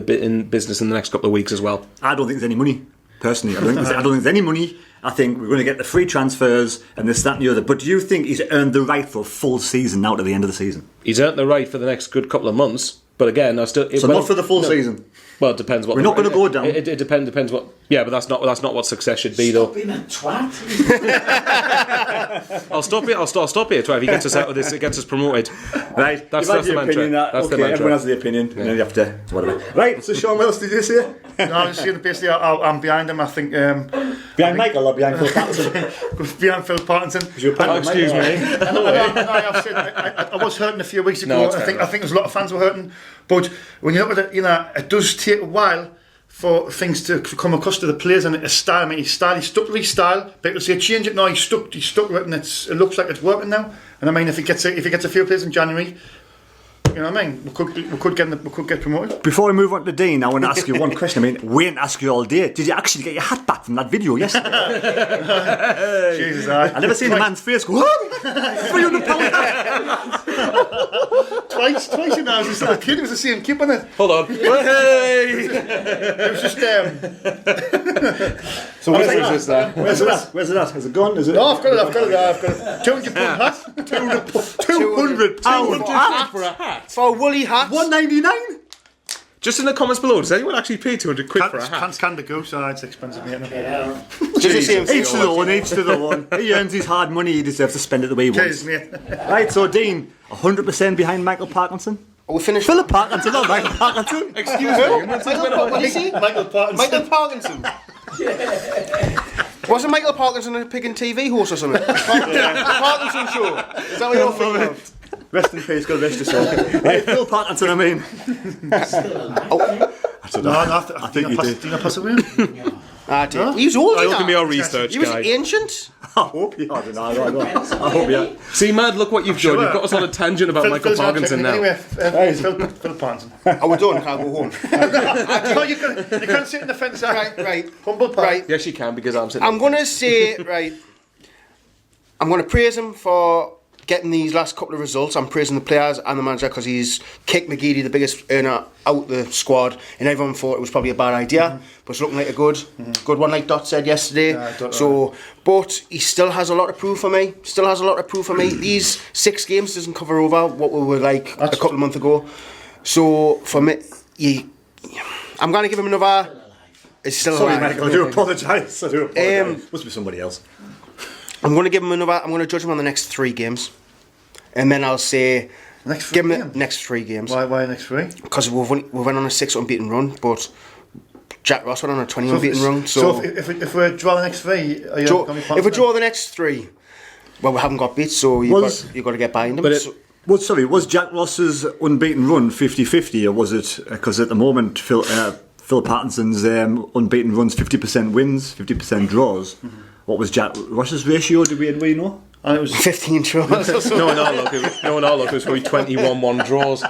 business in the next couple of weeks as well. I don't think there's any money. Personally, I don't think there's any money. I think we're going to get the free transfers and this, that and the other. But do you think he's earned the right for a full season now to the end of the season? He's earned the right for the next good couple of months. But again, not for the full season. Well, it depends what we're not going to go down. It depends what. Yeah, but that's not what success should be, though. Stop being a twat. I'll stop it. I'll stop it. If he gets us out of this, it gets us promoted. Right, That's the the mantra. That's the mantra. Everyone has the opinion, and then you have to whatever. Right. So, Sean, what else did you say? No, I'm just saying basically I'm behind him. I think Behind Michael or behind Phil Patterson? behind Phil Parkinson. Excuse me. I was hurting a few weeks ago. No, it's I think there's a lot of fans were hurting, but when you look at it, it does take a while for things to come across to the players, and his style. I mean, he's stuck to his style. People say change it. No, he's stuck with it, and it looks like it's working now. And I mean, if he gets a few players in January, you know what I mean, we could get promoted. Before we move on to Dean, I want to ask you one question. I mean, we didn't ask you all day. Did you actually get your hat back from that video yesterday? Jesus, I never seen a man's face go, £300 hat. twice when I was a little kid. It was the same kid, wasn't it? Hold on. Hey! It was just So where's it at? Where's it at? Has it gone? Is it? No, I've got it. £200 hat. £200 hat For a hat. For a woolly hat. $199. Just in the comments below, does anyone actually pay 200 quid for a hat? Pants can go, so it's expensive. Just the same thing. Each to the one. He earns his hard money. He deserves to spend it the way he wants. Cheers, mate. Right, so Dean, 100% behind Michael Parkinson. Are we finished? Philip Parkinson, not Michael Parkinson. Excuse me. What did he say? Michael Parkinson. Michael Parkinson. Wasn't Michael Parkinson a pig and TV host or something? Parkinson show. Is that what you're thinking of? Rest in peace, God rest his soul. Right, Phil Parkinson, I mean. I think he did. Did you pass away? I did. He was old. Look at me our research, He was guy. ancient. I hope he had. I hope he had. See, Mad, look what you've done. You've got us on a tangent about Michael Parkinson now. Anyway, Phil Parkinson. Oh, we're done. Can't go home. No, you can't sit in the fence. Right. Humble pie. Right. Yes, you can, because I'm sitting. I'm going to say, right, I'm going to praise him for getting these last couple of results. I'm praising the players and the manager because he's kicked McGeady, the biggest earner, out the squad, and everyone thought it was probably a bad idea, but it's looking like a good one, like Dot said yesterday. But he still has a lot to prove for me. These 6 games doesn't cover over what we were like a couple of months ago. So for me, I'm going to give him another. It's still Sorry, alive. Michael, I do apologise. Must be somebody else. I'm going to give him another. I'm going to judge him on the next 3 games, and then I'll say give him the next 3 games. Why next 3? Because we went on a 6 unbeaten run, but Jack Ross went on a 20 unbeaten run. So if we draw the next 3, are you going to be if we draw the next 3, well, we haven't got beat, so you've got to get behind him. But was Jack Ross's unbeaten run 50-50, or was it because at the moment Phil Pattinson's unbeaten runs 50% wins, 50% draws? What was Jack Ross's ratio? Do we know? And it was 15 draws. No one all look. It was probably 21-1 draws.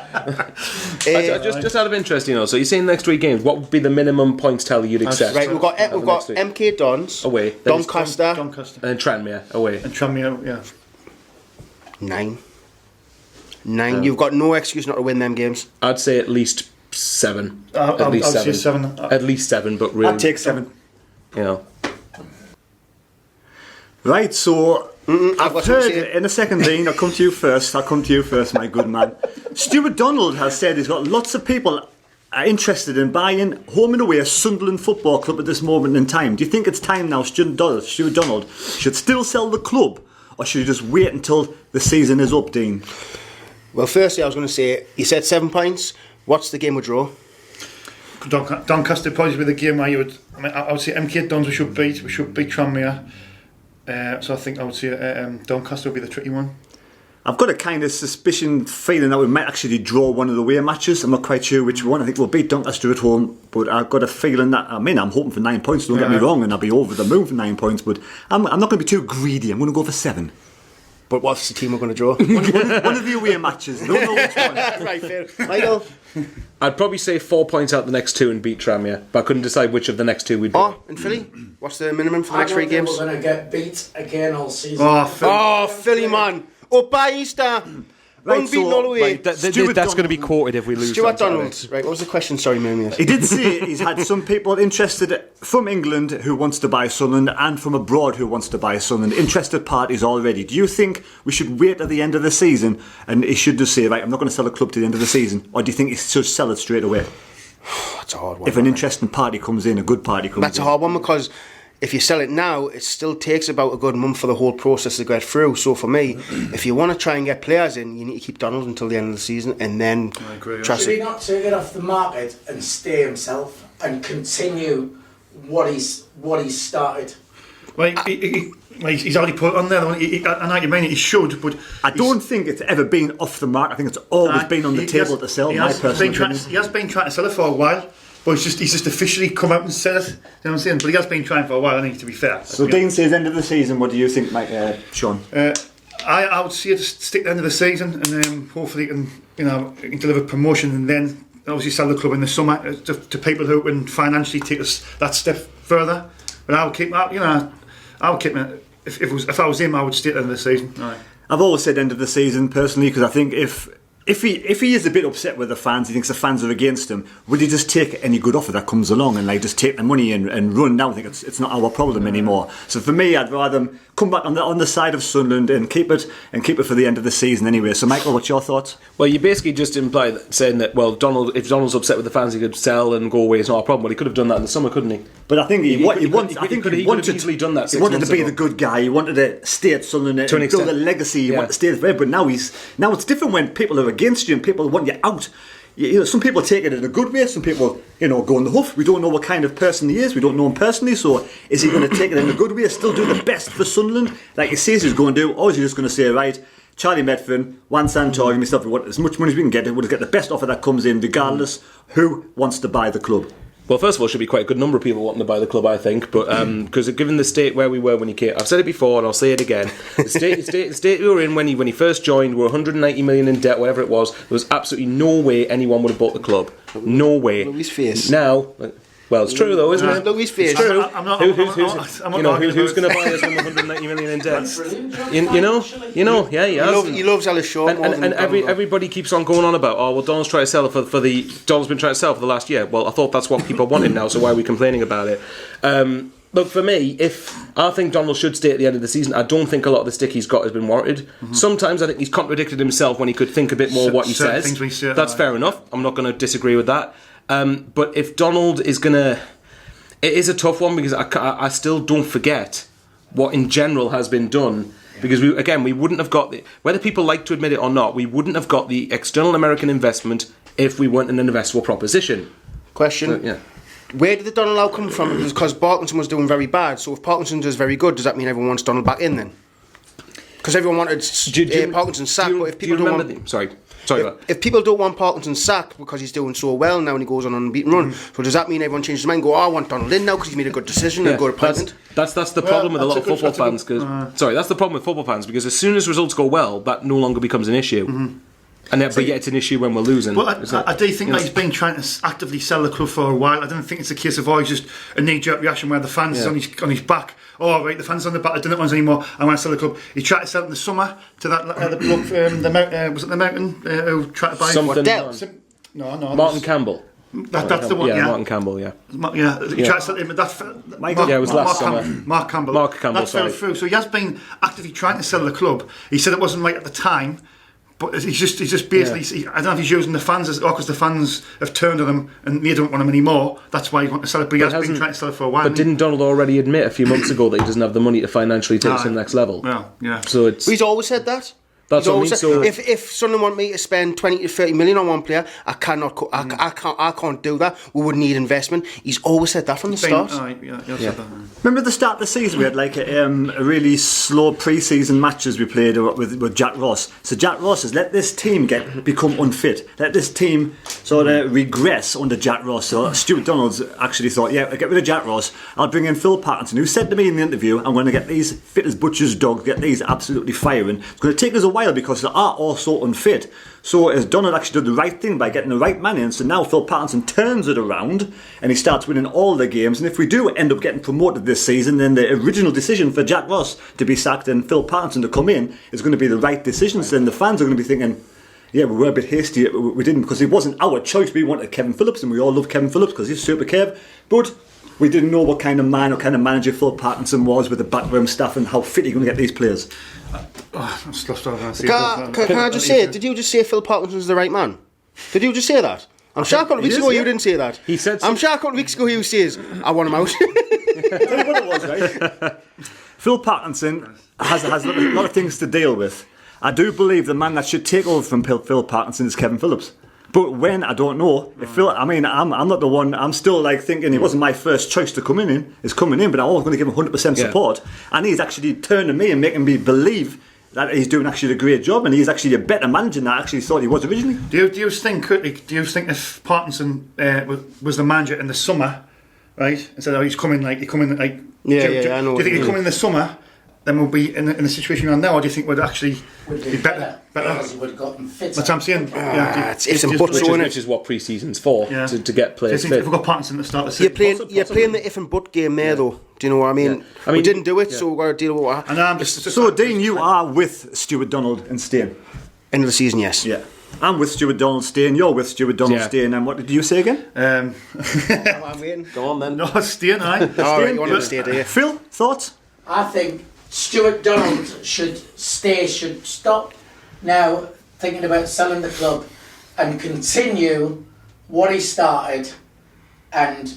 Just out of interest, so you're saying next 3 games, what would be the minimum points tally you'd accept? Right, we've got MK Dons away, Doncaster, and Tranmere away. And Tranmere, yeah. 9. You've got no excuse not to win them games. I'd say at least 7. At least 7. At least 7, but really, I'd take 7. Right, so I've heard in a second, Dean, I'll come to you first, my good man. Stuart Donald has said he's got lots of people interested in buying home and away a Sunderland Football Club at this moment in time. Do you think it's time now Stuart Donald should still sell the club, or should he just wait until the season is up, Dean? Well, firstly, I was going to say, you said 7 points. What's the game we draw? Doncaster probably be the game where I would say MK Dons we should beat Tranmere. So I think I would say Doncaster will be the tricky one. I've got a kind of feeling that we might actually draw one of the away matches. I'm not quite sure which one. I think we'll beat Doncaster at home, but I've got a feeling that, I'm hoping for 9 points, don't get me wrong, and I'll be over the moon for 9 points, but I'm not going to be too greedy. I'm going to go for 7. But what's the team we're going to draw? One of the away matches. Don't know which one. Right, fair. Michael? I'd probably say 4 points out the next two and beat Tranmere, but I couldn't decide which of the next two we'd draw. Oh, and Philly? What's the minimum for the next 3 games? We're going to get beat again all season. Philly, man. Up by Easter. Right, Unbeaten so- all the way. That's going to be quoted if we lose. Stuart on Saturday. Donald. Right, what was the question? Sorry, Mimius. He did say he's had some people interested from England who wants to buy Sunderland and from abroad who wants to buy Sunderland. Interested parties already. Do you think we should wait at the end of the season and he should just say, right, I'm not going to sell a club to the end of the season? Or do you think he should sell it straight away? That's a hard one. If an interesting party comes in, a good party comes in. That's a hard one because if you sell it now, it still takes about a good month for the whole process to get through. So for me, if you want to try and get players in, you need to keep Donald until the end of the season and then trust Should he it. not take it off the market and stay himself and continue what he's started? Well, he's already put it on there. I know what you mean. He should, but I don't think it's ever been off the mark. I think it's always been on the table to sell. My personal opinion. He has been trying to sell it for a while, but he's just officially come out and said it. You know what I'm saying? But he has been trying for a while. I think, to be fair. So Dean says end of the season. What do you think, Mike, Sean? I would see it stick to the end of the season, and hopefully he can deliver promotion, and then obviously sell the club in the summer to people who can financially take us that step further. But I would keep it. If I was him, I would stay at the end of the season. Right. I've always said end of the season personally because I think if he is a bit upset with the fans, he thinks the fans are against him, would he just take any good offer that comes along and just take the money and run? Now I think it's not our problem anymore. So for me, I'd rather come back on the side of Sunderland and keep it for the end of the season anyway. So Michael, what's your thoughts? Well, you basically just implied saying that if Donald's upset with the fans, he could sell and go away. It's not a problem. Well, he could have done that in the summer, couldn't he? But I think he wanted easily done that. He wanted to be the good guy. He wanted to stay at Sunderland and build a legacy. He wanted to stay forever. But now it's different when people are against you and people want you out. Some people take it in a good way. Some people, go on the hoof. We don't know what kind of person he is. We don't know him personally. So is he going to take it in a good way? Still do the best for Sunderland, like he says he's going to do, or is he just going to say, right, Charlie Medford, Juan Santor, myself, we want as much money as we can get. We'll get the best offer that comes in, regardless who wants to buy the club. Well, first of all, it should be quite a good number of people wanting to buy the club, I think. But because given the state where we were when he came, I've said it before and I'll say it again. The state we were in when he first joined, we were 190 million in debt, whatever it was. There was absolutely no way anyone would have bought the club. No way. Look his face. Now, well, it's true though, isn't it? Look his face. It's true. I'm not Who's going to buy us on 190 million in debt? He loves Alice Shaw. And everybody keeps on going on about, Donald's trying to sell it Donald's been trying to sell for the last year. Well, I thought that's what people wanted now, so why are we complaining about it? Look, for me, if I think Donald should stay at the end of the season, I don't think a lot of the stick he's got has been warranted. Sometimes I think he's contradicted himself when he could think a bit more what he says. That's fair enough. I'm not going to disagree with that. But if Donald is going to... It is a tough one because I still don't forget what in general has been done. Because, we wouldn't have got... whether people like to admit it or not, we wouldn't have got the external American investment if we weren't an investable proposition. Question. Where did the Donald out come from? Because Parkinson was doing very bad. So if Parkinson does very good, does that mean everyone wants Donald back in then? Because everyone wanted Parkinson sacked, but if people don't want... Sorry. If people don't want Parkinson sacked because he's doing so well now and he goes on an unbeaten run, so does that mean everyone changes their mind and go, I want Donald in now because he's made a good decision and a good appointment? That's the problem with a lot of football fans. That's the problem with football fans because as soon as results go well, that no longer becomes an issue. But yet it's an issue when we're losing. Well, I do think that he's been trying to actively sell the club for a while. I don't think it's a case of he's just a knee-jerk reaction where the fans is on his back. Oh, right, the fans are on the back. I don't want us anymore. I want to sell the club. He tried to sell it in the summer to that the bloke. Was it the Mountain who tried to buy something? No. Martin Campbell. That's the one. Yeah, Martin Campbell. Yeah. He tried to sell it, but it was last summer. Mark Campbell. That fell through. So he has been actively trying to sell the club. He said it wasn't right at the time. But he's just basically, I don't know if he's using the fans because the fans have turned on him and they don't want him anymore. That's why he wants to sell it. But he has been trying to sell it for a while. But didn't Donald already admit a few months ago that he doesn't have the money to financially take us to the next level? Well, yeah. So he's always said that. That's what I mean. So if Sunderland want me to spend 20 to 30 million on one player, I cannot. I can't do that. We would need investment. He's always said that from the start. Remember at the start of the season we had like a really slow pre-season matches we played with Jack Ross. So Jack Ross has let this team become unfit. Let this team sort of regress under Jack Ross. So Stuart Donald's actually thought, yeah, I'll get rid of Jack Ross. I'll bring in Phil Parkinson, who said to me in the interview, I'm going to get these fit as butcher's dog, get these absolutely firing. It's going to take us a while because they are all so unfit. So as Donald actually did the right thing by getting the right man in, so now Phil Parkinson turns it around and he starts winning all the games. And if we do end up getting promoted this season, then the original decision for Jack Ross to be sacked and Phil Parkinson to come in is going to be the right decision. So then the fans are going to be thinking, yeah, we were a bit hasty. We didn't, because it wasn't our choice. We wanted Kevin Phillips, and we all love Kevin Phillips because he's super Kev. But we didn't know what kind of man or kind of manager Phil Parkinson was with the backroom staff and how fit he's going to get these players. Can I just say, did you just say Phil Parkinson's the right man? Did you just say that? I'm sure a couple of weeks ago you didn't say that. He said. I'm sure a couple of weeks ago he says, I want him out. Tell you what it was, right? Phil Parkinson has a lot of things to deal with. I do believe the man that should take over from Phil Parkinson is Kevin Phillips. But when, I don't know. If Phil, I mean, I'm not the one. I'm still like thinking it wasn't my first choice to come in. It's coming in, but I'm always going to give him 100% support. And he's actually turning me and making me believe that he's doing actually a great job, and he's actually a better manager than I actually thought he was originally. Do you think if Parkinson was the manager in the summer, right? Instead of he's coming like, I know. Do you think he'd come in the summer? Then we'll be in the situation we're in now, or do you think we'd actually be better? Because he would have gotten fitter. That's what I'm saying. It's some buts on it. Which is what pre-season's for, to get players fit. If we've got Parkinson at the start of the season, You're playing the if and but game there, though. Do you know what I mean? I mean, we didn't do it, so we've got to deal with what happened. So, Dean, you are with Stuart Donald and staying? End of the season, yes. Yeah. I'm with Stuart Donald staying. You're with Stuart Donald staying. And what did you say again? I'm waiting. Go on then. No, staying, aye. Alright, you want to stay, do you? Phil, thoughts? I think Stuart Donald should stop now thinking about selling the club and continue what he started, and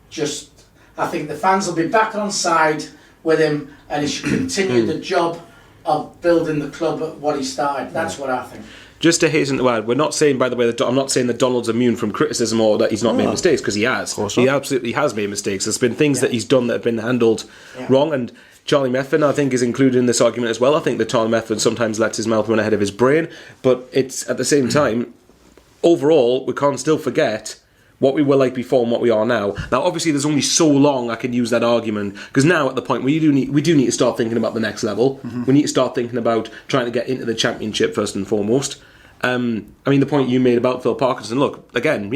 just, I think the fans will be back on side with him, and he should continue the job of building the club at what he started. That's what I think. Just to hasten to add, we're not saying, by the way, that I'm not saying that Donald's immune from criticism or that he's not made mistakes, because he has. He absolutely has made mistakes. There's been things that he's done that have been handled wrong, and Charlie Methven, I think, is included in this argument as well. I think that Charlie Methven sometimes lets his mouth run ahead of his brain, but it's at the same time, overall, we can't still forget what we were like before and what we are now. Now, obviously, there's only so long I can use that argument, because now at the point where we do need to start thinking about the next level. We need to start thinking about trying to get into the Championship first and foremost. I mean, the point you made about Phil Parkinson, look, again,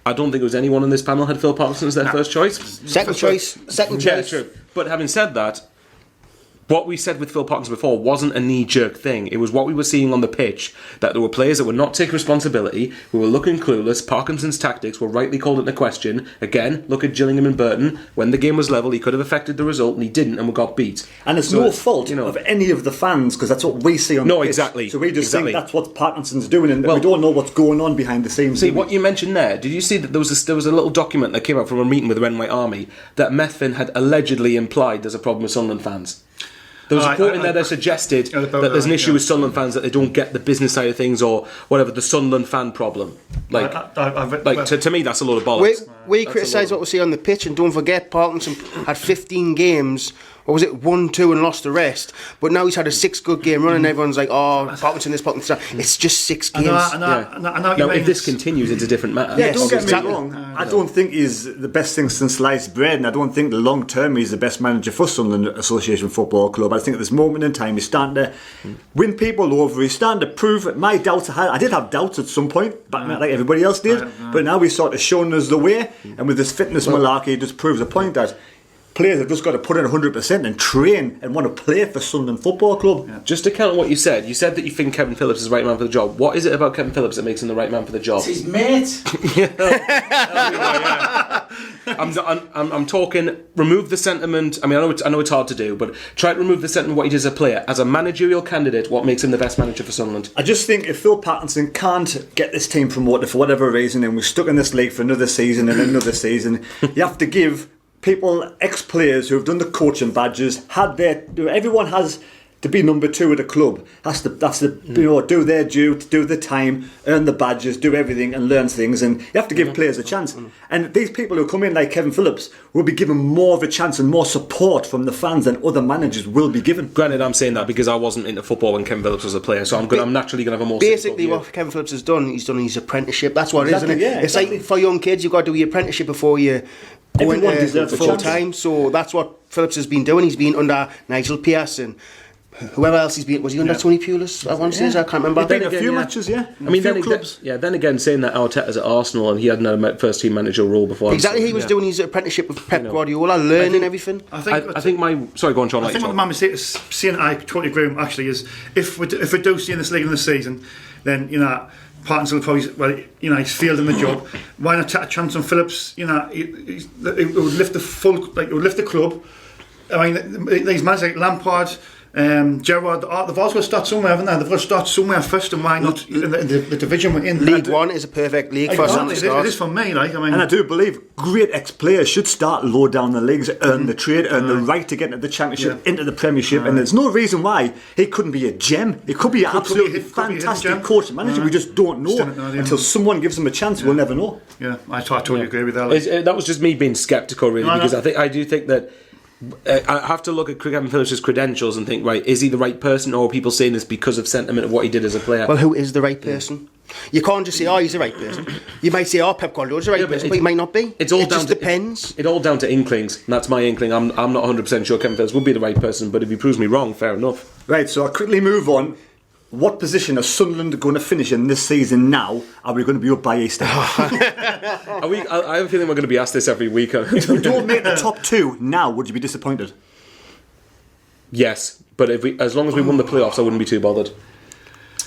I don't think it was anyone on this panel had Phil Parkinson as their first choice. Second choice. Yeah, true. But having said that, what we said with Phil Parkinson before wasn't a knee-jerk thing. It was what we were seeing on the pitch, that there were players that would not take responsibility, who were looking clueless. Parkinson's tactics were rightly called into question. Again, look at Gillingham and Burton. When the game was level, he could have affected the result, and he didn't, and we got beat. And it's no fault of any of the fans, because that's what we see on the pitch. Exactly. So we just think that's what Parkinson's doing, and we don't know what's going on behind the scenes. See, what you mentioned there, did you see that there was a little document that came out from a meeting with the Red and White Army that Methven had allegedly implied there's a problem with Sunderland fans? There was a quote in there that suggested that there's an issue with Sunderland fans, that they don't get the business side of things, or whatever, the Sunderland fan problem. To me, that's a load of bollocks. We criticise what we see on the pitch, and don't forget, Parkinson had 15 games, or was it 1-2 and lost the rest? But now he's had a 6 good game run, and everyone's like, oh, Parkinson this, Parkinson that. It's just 6 games. Now, if this continues, it's a different matter. Yeah, don't get me wrong. I don't think he's the best thing since sliced bread, and I don't think the long term he's the best manager for Sunderland Association Football Club. I think at this moment in time he's starting to win people over. He's starting to prove my doubts. I did have doubts at some point, like everybody else did, but now he's sort of shown us the way, and with this fitness malarkey, it just proves the point that players have just got to put in 100% and train and want to play for Sunderland Football Club. Yeah. Just to count on what you said that you think Kevin Phillips is the right man for the job. What is it about Kevin Phillips that makes him the right man for the job? It's his mate. I'm talking, remove the sentiment. I mean, I know it's hard to do, but try to remove the sentiment what he does as a player. As a managerial candidate, what makes him the best manager for Sunderland? I just think if Phil Parkinson can't get this team promoted for whatever reason, and we're stuck in this league for another season and another season, you have to give people, ex-players who have done the coaching badges, everyone has to be number 2 at a club has to do their due, do the time, earn the badges, do everything and learn things, and you have to give players a chance. And these people who come in like Kevin Phillips will be given more of a chance and more support from the fans than other managers will be given. Granted, I'm saying that because I wasn't into football when Kevin Phillips was a player, so I'm naturally going to have a more basically what Kevin Phillips has done. He's done his apprenticeship. That's what Exactly, it is, isn't it? yeah, It's exactly. like for young kids, you've got to do your apprenticeship before you go Everyone into deserves a full chance. time. So that's what Phillips has been doing. He's been under Nigel Pearce and whoever else he's been. Was he under Tony Pulis? I want to say, I can't remember. He's been Then a few again, matches, yeah. I mean, a few then clubs. then again, saying that Arteta's at Arsenal and he hadn't had a first team manager role before. Exactly, he was doing his apprenticeship with Pep Guardiola, learning everything. I think. I think my sorry, go on, John. I think what my mistake is seeing. I totally agree with him, actually, is if we do see in this league in the season, then Partons will probably he's failed in the job. Why not take a chance on Phillips? It would lift it would lift the club. I mean, these managers like Lampard, Gerrard, they've also got to start somewhere, haven't they? They've got to start somewhere first, and why not in the division we're in? League One is a perfect league for us to start. It is for me, And I do believe great ex-players should start low down the leagues, earn the trade, earn the right to get into the Championship, into the Premiership, and there's no reason why he couldn't be a gem. He could be an absolutely fantastic coach and manager. We just don't know until someone gives him a chance. We'll never know. Yeah, I totally agree with that. That was just me being sceptical, really, because I do think that. I have to look at Kevin Phillips' credentials and think, right, is he the right person, or are people saying this because of sentiment of what he did as a player? Well, who is the right person? You can't just say, oh, he's the right person. You might say, oh, Pep Guardiola's the right person, but he might not be. It just depends. It's all down to inklings, and that's my inkling. I'm not 100% sure Kevin Phillips would be the right person, but if he proves me wrong, fair enough. Right, so I'll quickly move on. What position are Sunderland going to finish in this season now? Are we going to be up by Easter? I have a feeling we're going to be asked this every week. If we don't make the top 2 now, would you be disappointed? Yes, but as long as we won the playoffs, I wouldn't be too bothered.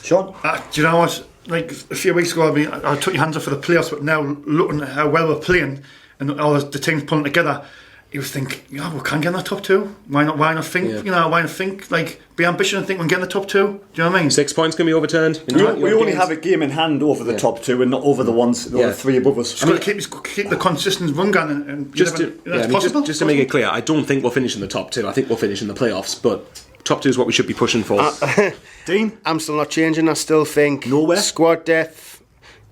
Sean? Do you know what? Like a few weeks ago, I took your hands off for the playoffs, but now looking at how well we're playing and all the teams pulling together, you would think, we can't get in the top 2. Why not? Why not think? Yeah. Why not think? Like, be ambitious and think we can get in the top 2. Do you know what I mean? 6 points can be overturned. We only have a game in hand over the top 2 and not over the ones, the 3 above us. Just got to keep the consistent run going, and Just possible. just to make it clear, I don't think we'll finish in the top 2. I think we'll finish in the playoffs, but top 2 is what we should be pushing for. Dean? I'm still not changing. I still think Nowhere? squad depth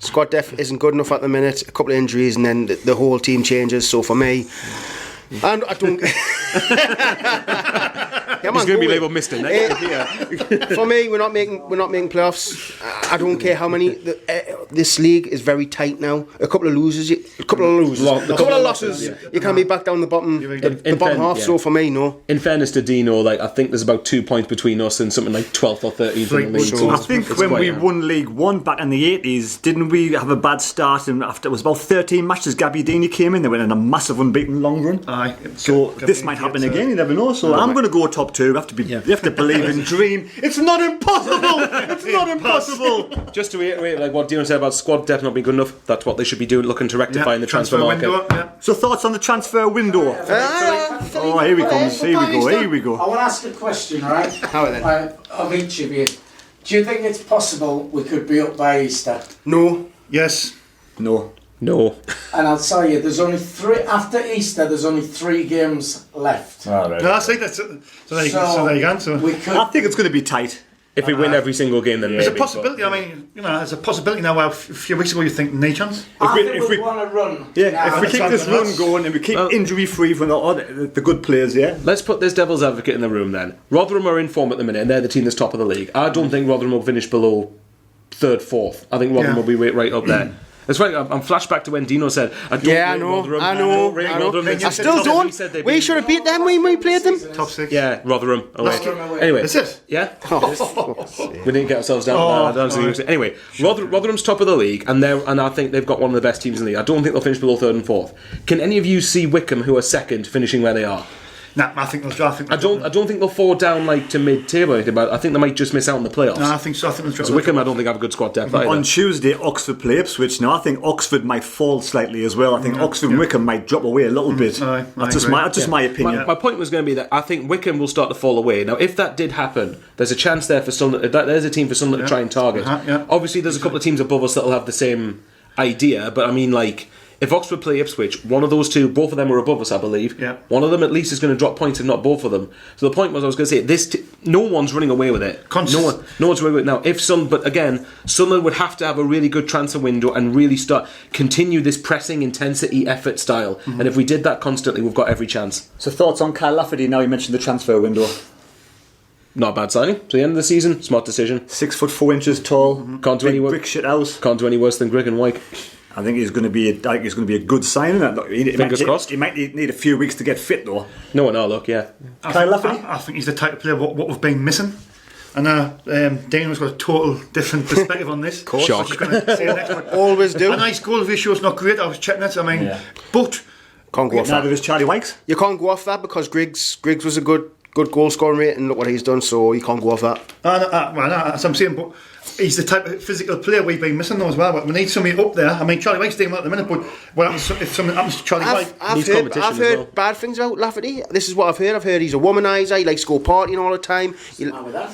isn't good enough at the minute. A couple of injuries and then the whole team changes. So for me, and I don't. He's going to be labelled Mr. Negative. For me, we're not making playoffs. I don't care how many. This league is very tight now. A couple of losses, a couple of losses. Yeah. You can't be back down the bottom, the bottom half. Yeah. So for me, no. In fairness to Deano, I think there's about 2 points between us and something like 12th or 13th in the league. So I think when we won League One back in the 80s, didn't we have a bad start? And after it was about 13 matches, Gabby Deeney came in. They went on a massive unbeaten long run. So this might happen again. You never know. So I'm going to go top 2. You have to believe and dream. It's not impossible. It's not impossible. Just to reiterate, what Deano said about squad depth not being good enough, that's what they should be doing, looking to rectify in the transfer market. Window, So thoughts on the transfer window? Oh, here we go. I want to ask a question, right? How then? Of each of you. Do you think it's possible we could be up by Easter? No. Yes. No. And I'll tell you, there's only 3 after Easter. There's only 3 games left. All right. No, I think that's so there you go. So we could. I think it's going to be tight. If we win every single game, then maybe. there's a possibility. I mean, there's a possibility now. Where a few weeks ago you think no chance. I think we want to run. Yeah, now. if we keep this run going and we keep injury free from the good players, Let's put this devil's advocate in the room then. Rotherham are in form at the minute, and they're the team that's top of the league. I don't think Rotherham will finish below 3rd, 4th. I think Rotherham will be right up there. That's right. I'm flashback to when Deano said, "I don't rate Rotherham." I know. I still don't. We should have beat them when we played them. Top 6. Yeah, Rotherham away. Anyway, Is it? Yeah. We didn't get ourselves down. Anyway, Rotherham's top of the league, and I think they've got one of the best teams in the league. I don't think they'll finish below 3rd and 4th. Can any of you see Wickham, who are 2nd, finishing where they are? Nah, I think they'll. I don't think they'll fall down to mid-table or anything, but I think they might just miss out on the playoffs. No, I think so. I think they'll. So Wickham, I don't think have a good squad depth either. On Tuesday, Oxford play Ipswich. Now I think Oxford might fall slightly as well. I think Oxford and Wickham might drop away a little bit. That's just my opinion. My point was going to be that I think Wickham will start to fall away. Now, if that did happen, there's a chance there for Sunderland. There's a team for Sunderland to try and target. Obviously, there's a couple of teams above us that will have the same idea, but I mean, if Oxford play Ipswich, one of those two, both of them are above us, I believe. Yeah. One of them at least is going to drop points, if not both of them. So the point was, I was going to say, no one's running away with it. No one's running away with it now. But again, Sunderland would have to have a really good transfer window and really continue this pressing intensity effort style. And if we did that constantly, we've got every chance. So thoughts on Kyle Lafferty? Now you mentioned the transfer window. Not a bad signing. To the end of the season, smart decision. 6'4" tall. Can't do any brick shit house. Can't do any worse than Greg and Wyke. I think he's going to be a good signing. Fingers crossed. He might need a few weeks to get fit though. No, look, yeah. Kyle Lafferty? I think he's the type of player what we've been missing. And Deano's got a total different perspective on this. Shock. Always do. A nice goal ratio is not great. I was checking it. I mean, but Can't go off Neither that. is Charlie Wykes. You can't go off that because Griggs was a good goal scoring rate, and look what he's done. So you can't go off that. That's what I'm saying. But he's the type of physical player we've been missing though as well. But we need somebody up there. I mean, Charlie Wykes doing well at the minute. But what happens if something happens to Charlie Wyke? I've heard bad things about Lafferty. This is what I've heard. I've heard he's a womaniser. He likes to go partying all the time. What's wrong with that?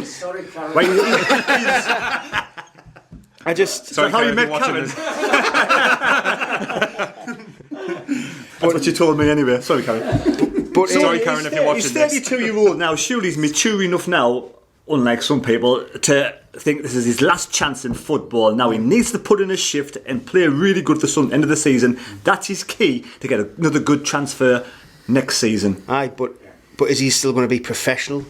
Sorry, Karen. I just. Sorry, how you Karen, met if you're Karen? That's what you told me anyway. Sorry, Karen. But Sorry, Karen, if you're watching He's this. 32-year-old now. Surely he's mature enough now, unlike some people, to think this is his last chance in football. Now he needs to put in a shift and play really good for some end of the season. That's his key to get another good transfer next season. Aye, but is he still going to be professional?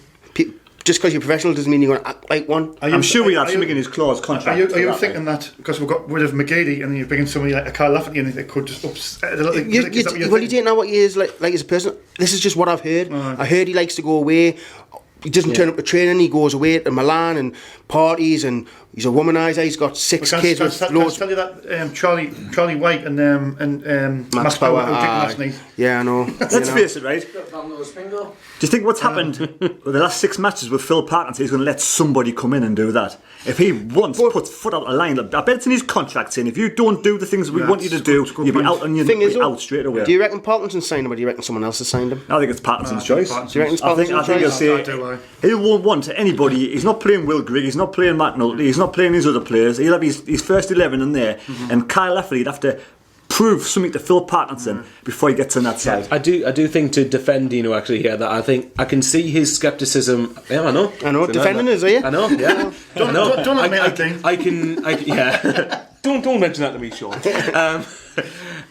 Just because you're professional doesn't mean you're going to act like one. I'm sure we have something in his clause contract. Are you thinking that because we got rid of McGeady and you're bringing somebody like a Kyle Lafferty and it could just upset a little? You don't know what he is like as a person. This is just what I've heard. I heard he likes to go away. He doesn't turn up to training. He goes away to Milan and parties, and he's a womaniser. He's got 6 kids with loads. Can I tell you that Charlie White and Max Power. who did last night? Yeah, I know. Let's face it, right? Do you think what's happened with the last 6 matches with Phil Parkinson, he's going to let somebody come in and do that? If he once puts foot out the line, I bet it's in his contract saying if you don't do the things we want you to do, you'll be out on your out straight away. Do you reckon Parkinson signed him, or do you reckon someone else has signed him? I think it's Parkinson's choice. Do you reckon it's I think Parkinson's he'll choice? say he won't want anybody. He's not playing Will Grigg. He's not playing Matt Nutley. He's not playing his other players. He'll have his first 11 in there, and Kyle Lafferty would have to prove something to Phil Parkinson before he gets on that side. I do think to defend Deano actually here that I think I can see his scepticism. Yeah, I know. Defending us, are you? I know. Yeah. Don't let me I can. Yeah. don't mention that to me, Sean.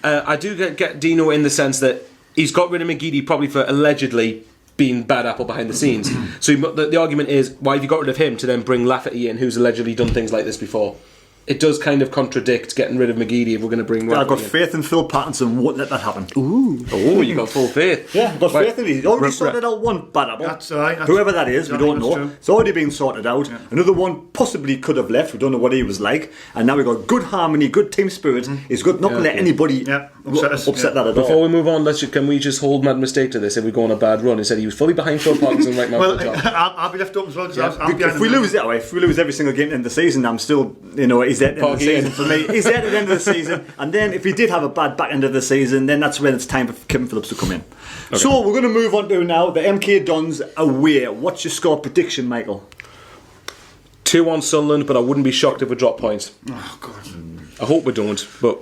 I do get Deano in the sense that he's got rid of McGeady probably for allegedly being bad apple behind the scenes. So the argument is, why have you got rid of him to then bring Lafferty in, who's allegedly done things like this before? It does kind of contradict getting rid of McGeady if we're going to bring Lafferty I've got in. faith in Phil Parkinson won't let that happen. Oh, you got full faith. Yeah, I've got faith in him. He's already sorted out one bad apple. That's right. Whoever that is, we don't know. True. It's already been sorted out. Yeah. Another one possibly could have left. We don't know what he was like. And now we've got good harmony, good team spirit. He's not going to let anybody upset that at all. Before we move on, can we just hold Mad Mistake to this if we go on a bad run? He said he was fully behind Phil Parkinson right now. Well, I'll be left up as well. If we lose that way, if we lose every single game in the season, I'm still, he's at the end of the season for me. He's there at the end of the season, and then if he did have a bad back end of the season, then that's when it's time for Kevin Phillips to come in. Okay. So we're going to move on to now the MK Dons away. What's your score prediction, Michael? 2-1 Sunderland, but I wouldn't be shocked if we drop points. Oh God! I hope we don't, but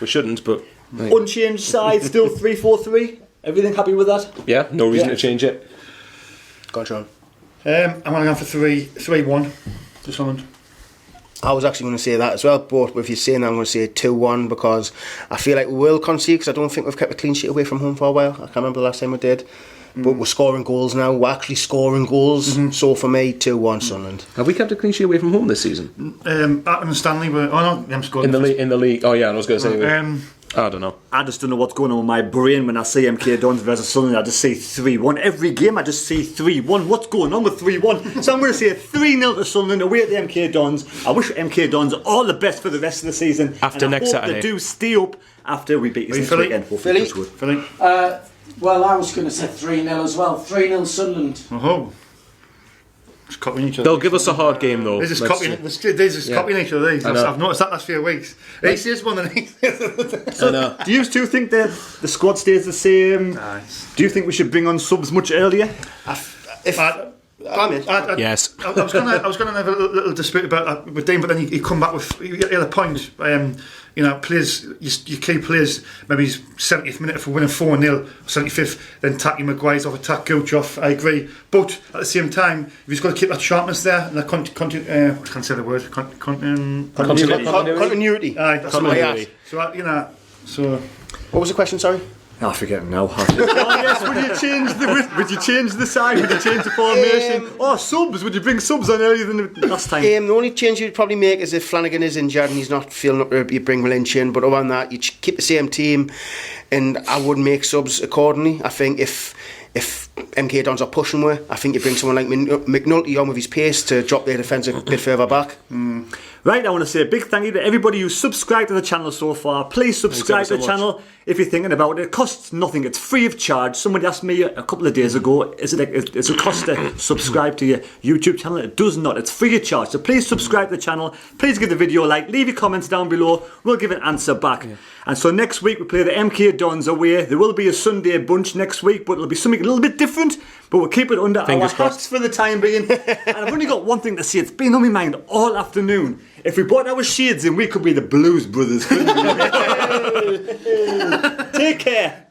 we shouldn't. But unchanged side, still 3-4-3. Everything happy with that? Yeah, no reason to change it. Go on, Sean. I'm going to go for 3-1 to Sunderland. I was actually going to say that as well, but if you're saying that, I'm going to say 2-1 because I feel like we will concede because I don't think we've kept a clean sheet away from home for a while. I can't remember the last time we did. But we're scoring goals now. We're actually scoring goals. So for me, 2-1 Sunderland. Have we kept a clean sheet away from home this season? Atton and Stanley were... Oh no, scored in the league. Oh yeah, I was going to say... I don't know. I just don't know what's going on with my brain when I see MK Dons versus Sunderland. I just see 3-1. Every game I just see 3-1. What's going on with 3-1? So I'm going to say 3-0 to Sunderland away at the MK Dons. I wish MK Dons all the best for the rest of the season. After next Saturday. They do stay up after we beat this weekend. Philly? Well, I was going to say 3-0 as well. 3-0 Sunderland. Oh. Just copying each other. They'll give us a hard game though. They're just copying each other. I've noticed that last few weeks. He says one and he So do you two think that the squad stays the same? Nice. Do you think we should bring on subs much earlier? Yes. I was going to have a little dispute about that with Dean, but then he come back with the other point. You know, players, your key players, maybe 70th minute if we're winning 4-0, 75th, then Taki Maguire's off, attack Gooch off. I agree, but at the same time, you've just got to keep that sharpness there and that I can't say the word. Continuity. Aye, that's Continuity. So you know, so. What was the question? Sorry. I forget now. Oh yes, would you change the side? Would you change the formation? Subs, would you bring subs on earlier than the last time? The only change you'd probably make is if Flanagan is injured and he's not feeling up, you bring Valencia in. But other than that, you keep the same team, and I would make subs accordingly. I think if MK Dons are pushing more, I think you bring someone like McNulty on with his pace to drop their defence a bit further back. Right, I want to say a big thank you to everybody who's subscribed to the channel so far. Please subscribe to the channel if you're thinking about it. It costs nothing, it's free of charge. Somebody asked me a couple of days ago, is it cost to subscribe to your YouTube channel? It does not, it's free of charge. So please subscribe to the channel, please give the video a like, leave your comments down below, we'll give an answer back. Yeah. And so next week we play the MK Dons away. There will be a Sunday bunch next week, but it'll be something a little bit different, but we'll keep it under our hats for the time being. And I've only got one thing to say, it's been on my mind all afternoon. If we brought our shades in, we could be the Blues Brothers, couldn't we? Take care.